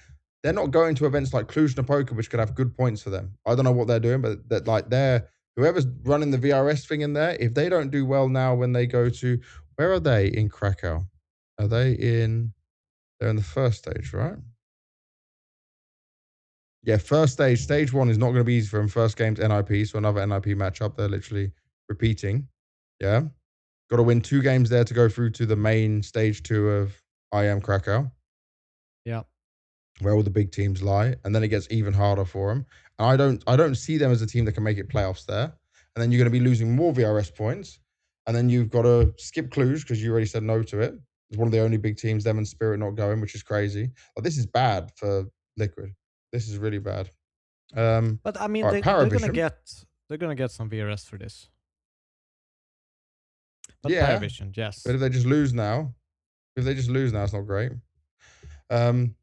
they're not going to events like Cluj-Napoca, which could have good points for them. I don't know what they're doing, but that like they're whoever's running the VRS thing in there, if they don't do well now when they go to where are they in Krakow? Are they in They're in the first stage, right? Yeah, first stage. Stage one is not going to be easy for them. First game's NIP, so another NIP matchup. They're literally repeating. Yeah. Got to win 2 games there to go through to the main stage 2 of I Am Krakow, Yeah. where all the big teams lie, and then it gets even harder for them. And I don't see them as a team that can make it playoffs there. And then you're going to be losing more VRS points, and then you've got to skip Cluj because you already said no to it. It's one of the only big teams, them and Spirit not going, which is crazy. Like, this is bad for Liquid. This is really bad. But I mean, All right, Paravision. they're gonna get some VRS for this. But Yeah, Paravision, but yes. if they just lose now, it's not great. Um,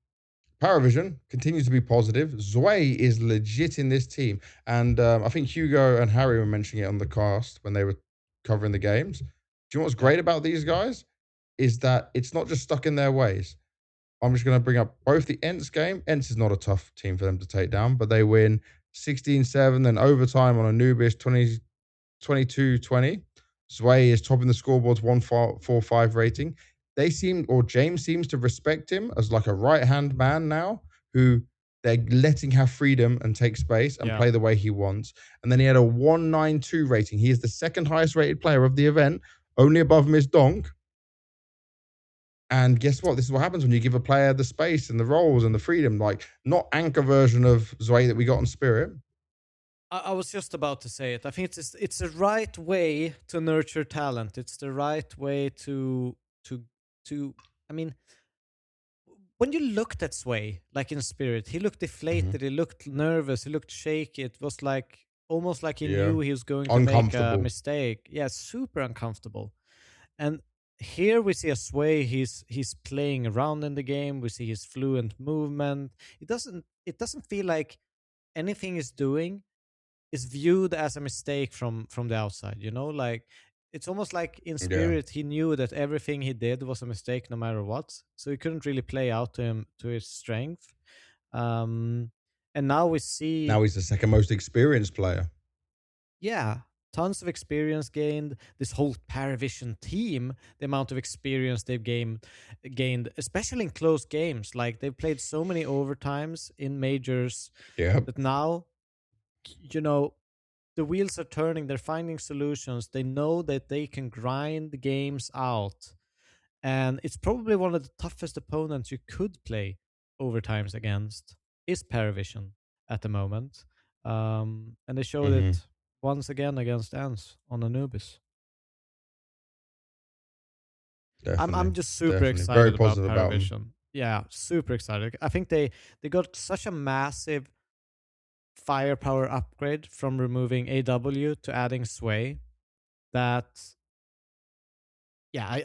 Paravision continues to be positive. Zwei is legit in this team. And I think Hugo and Harry were mentioning it on the cast when they were covering the games. Do you know what's Yeah. great about these guys? Is that it's not just stuck in their ways. I'm just going to bring up both the Ents game. Ents is not a tough team for them to take down, but they win 16-7, then overtime on Anubis 22-20. Sway is topping the scoreboard's 145 rating. They seem, or James seems to respect him as like a right hand man now, who they're letting have freedom and take space and Yeah. play the way he wants. And then he had a 192 rating. He is the second highest rated player of the event, only above Miss Donk. And guess what? This is what happens when you give a player the space and the roles and the freedom, like not anchor version of Zwei that we got on Spirit. I was just about to say it. I think it's the right way to nurture talent. It's the right way to to. I mean, when you looked at Sway, like in Spirit, he looked Mm-hmm. deflated. He looked nervous. He looked shaky. It was like almost like he Yeah. knew he was going to make a Uncomfortable. mistake. Yeah, super uncomfortable. And here we see a Sway. He's playing around in the game. We see his fluent movement. It doesn't feel like anything he's doing is viewed as a mistake from the outside, like it's almost like in Yeah. Spirit he knew that everything he did was a mistake no matter what, so he couldn't really play out to his strength. um and now we see, Now he's the second most experienced player. yeah, tons of experience gained. This whole Paravision team, the amount of experience they've gained, especially in close games, like they've played so many overtimes in majors Yeah. that now, you know the wheels are turning. They're finding solutions. They know that they can grind the games out. And it's probably one of the toughest opponents you could play overtimes against is Paravision at the moment. And they showed Mm-hmm. it once again against Ans on Anubis. I'm Definitely. just super Definitely. Very excited about positive about him. Paravision. Yeah, super excited. I think they got such a massive firepower upgrade from removing AW to adding Sway that, yeah,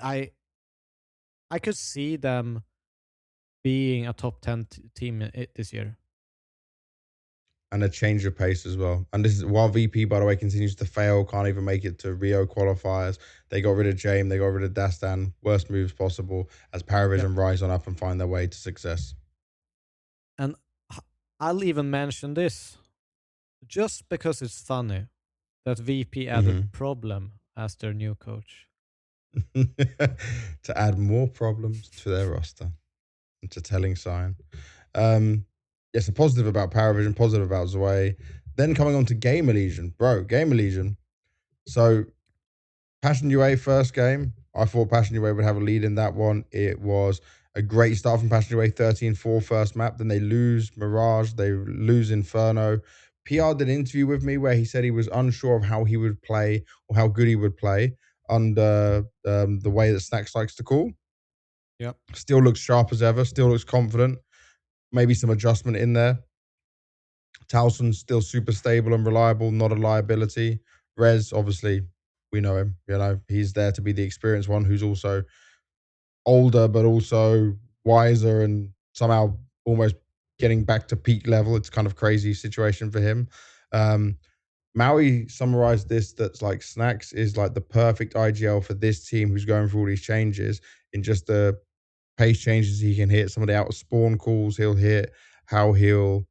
I could see them being a top 10 team this year. And a change of pace as well. And this is while VP, by the way, continues to fail, can't even make it to Rio qualifiers. They got rid of James, they got rid of Dastan, worst moves possible as Yeah. Paravision rise on up and find their way to success. And h- I'll even mention this just because it's funny that VP added Mm-hmm. Problem as their new coach. To add more problems to their roster. It's a telling sign. Yes, a positive about Paravision, positive about Zwei. Then coming on to Gamer Legion. Bro, Gamer Legion. So Passion UA first game. I thought Passion UA would have a lead in that one. It was a great start from Passion UA, 13-4 first map. Then they lose Mirage. They lose Inferno. PR did an interview with me where he said he was unsure of how he would play or how good he would play under the way that Snacks likes to call. Yep. Still looks sharp as ever. Still looks confident. Maybe some adjustment in there. Towson's still super stable and reliable, not a liability. Rez, obviously, we know him. He's there to be the experienced one who's also older, but also wiser and somehow almost getting back to peak level. It's kind of crazy situation for him. Maui summarized this that's like Snacks is like the perfect IGL for this team who's going through all these changes in just the pace changes he can hit, some of the out of spawn calls he'll hit, how he'll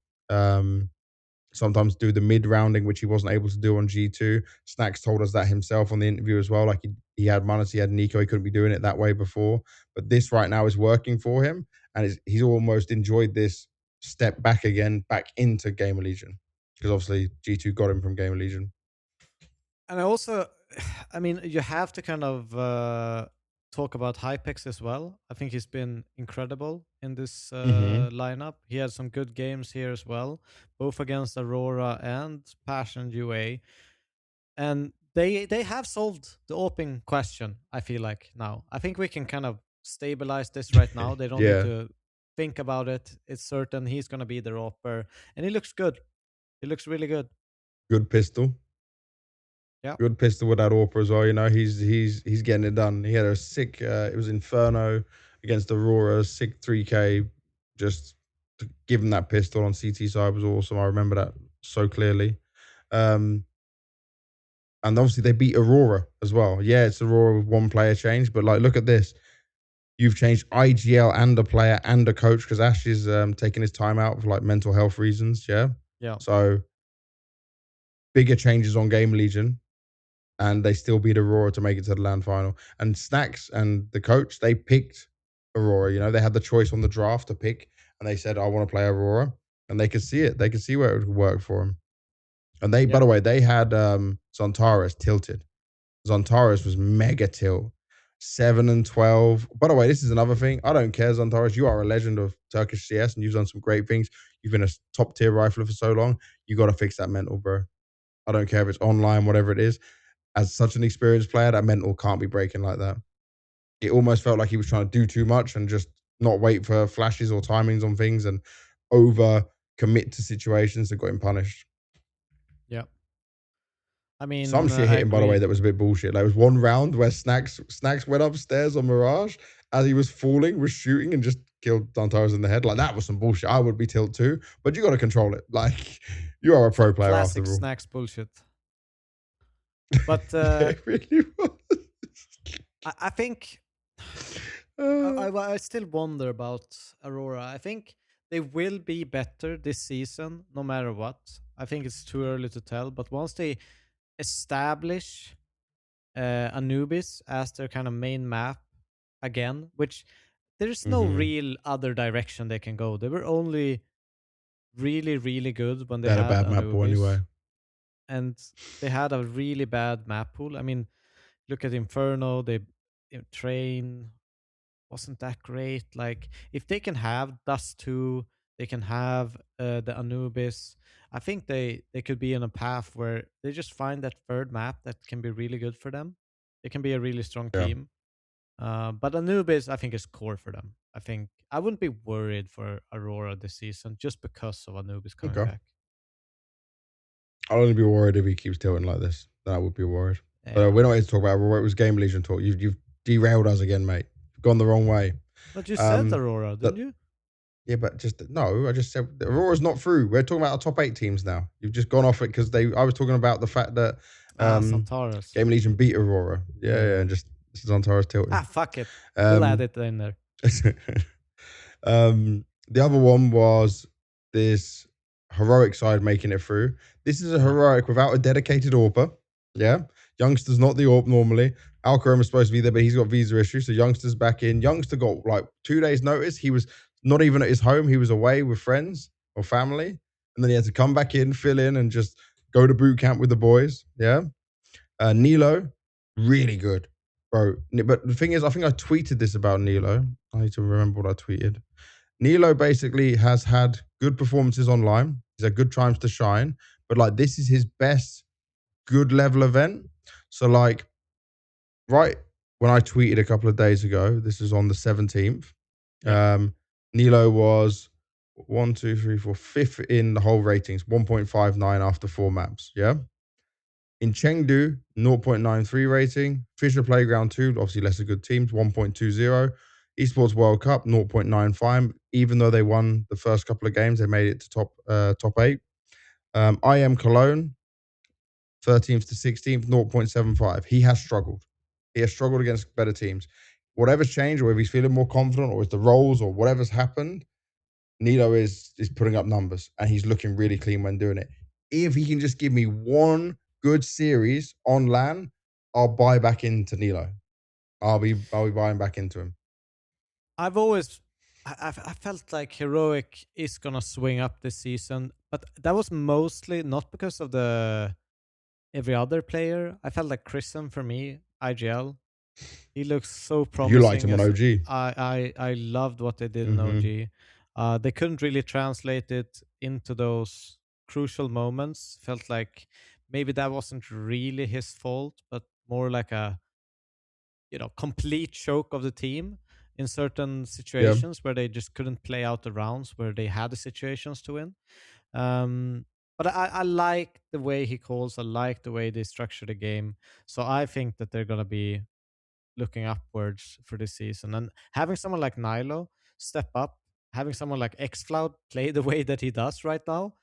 sometimes do the mid rounding, which he wasn't able to do on G2. Snacks told us that himself on the interview as well. Like he had Manus, he had Nico, he couldn't be doing it that way before. But this right now is working for him. and he's almost enjoyed this step back again, back into Gamer Legion, because obviously G2 got him from Gamer Legion. And I also, I mean, you have to kind of talk about Hypex as well. I think he's been incredible in this Mm-hmm. lineup. He had some good games here as well, both against Aurora and Passion UA. And they have solved the open question, I feel like now. I think we can kind of stabilize this right now. They don't need Yeah, to think about it. It's certain he's going to be the Roper. And he looks good. He looks really good. good pistol. Yeah. Good pistol with that AWPer as well. You know, he's getting it done. He had a sick. It was Inferno against Aurora, sick 3K. Just to give him that pistol on CT side was awesome. I remember that so clearly. Um, and obviously they beat Aurora as well. Yeah, it's Aurora with one player change, but like, look at this. You've changed IGL and a player and a coach because Ash is taking his time out for like mental health reasons. Yeah, Yeah. so bigger changes on Game Legion, and they still beat Aurora to make it to the land final. And Snacks and the coach, they picked Aurora. You know, they had the choice on the draft to pick, and they said, "I want to play Aurora," and they could see it. They could see where it would work for them. And they, by Yeah. the way, they had Zontaris tilted. Zontaris was mega tilt. 7 and 12. By the way, this is another thing. I don't care, Zontaris. You are a legend of Turkish CS and you've done some great things. You've been a top tier rifler for so long. You got to fix that mental, bro. I don't care if it's online, whatever it is. As such an experienced player, that mental can't be breaking like that. It almost felt like he was trying to do too much and just not wait for flashes or timings on things and over commit to situations that got him punished. Yeah. I Some mean, shit I hit him, by the way, agree. that was a bit bullshit. Like, it was one round where Snacks went upstairs on Mirage as he was falling, was shooting and just killed Dantaros in the head. Like, that was some bullshit. I would be tilt too, but you got to control it. Like, you are a pro player Classic after all. Snacks bullshit. But Yeah, it really was. I think Uh, I still wonder about Aurora. I think they will be better this season, no matter what. I think it's too early to tell. But once they establish Anubis as their kind of main map again, which there's no mhm. real other direction they can go. They were only really, really good when They they had a had bad map ball anyway. Anubis, and they had a really bad map pool. I mean, look at Inferno. They train wasn't that great. Like if they can have Dust 2, they can have the Anubis. I think they could be in a path where they just find that third map that can be really good for them. They can be a really strong Yeah. team. But Anubis, I think, is core for them. I think I wouldn't be worried for Aurora this season just because of Anubis coming Okay. back. I'll only be worried if he keeps tilting like this. Then I would be worried. But Yeah. we're not here to talk about Aurora. It was Game Legion talk. You've derailed us again, mate. You've gone the wrong way. But you said Um, Aurora, that didn't you? Yeah, but just no. I just said Aurora's not through. We're talking about our top 8 teams now. You've just gone off it because they. I was talking about the fact that Ah, um, Santaras. Game Legion beat Aurora. Yeah, Yeah, yeah, yeah. and just Zantaras tilting. Ah, fuck it. We'll add Um, it in there. the other one was this heroic side making it through. This is a Yeah. heroic without a dedicated AWPer. Yeah, Youngster's not the AWP normally. Alcaram is supposed to be there, but he's got visa issues, so Youngster's back in. Youngster got like 2 days' notice. He was not even at his home. He was away with friends or family, and then he had to come back in, fill in, and just go to boot camp with the boys. Yeah, Nilo, really good, bro. But the thing is, I think I tweeted this about Nilo. I need to remember what I tweeted. Nilo basically has had good performances online. He's had good times to shine, but like this is his best good level event. So like right when I tweeted a couple of days ago, this is on the 17th. Yeah. Nilo was 1, 2, 3, 4, fifth in the whole ratings, 1.59 after 4 maps. Yeah. In Chengdu, 0.93 rating. Fisher Playground 2, obviously lesser good teams, 1.20. Esports World Cup, 0.95. Even though they won the first couple of games, they made it to top 8. IM Cologne, 13th to 16th, 0.75. He has struggled. He has struggled against better teams. Whatever's changed, or if he's feeling more confident, or it's the roles, or whatever's happened, Nilo is putting up numbers and he's looking really clean when doing it. If he can just give me one good series on LAN, I'll buy back into Nilo. I'll be buying back into him. I've always I felt like Heroic is gonna swing up this season, but that was mostly not because of the every other player. I felt like Chrism for me, IGL. He looks so You liked promising. him on As OG. I loved what they did in Hmm. OG. They couldn't really translate it into those crucial moments. Felt like maybe that wasn't really his fault, but more like a complete choke of the team in certain Yeah. situations where they just couldn't play out the rounds where they had the situations to win. Um, but I like the way he calls. I like the way they structure the game. So I think that they're gonna be looking upwards for this season. And having someone like Nilo step up, having someone like xCloud play the way that he does right now,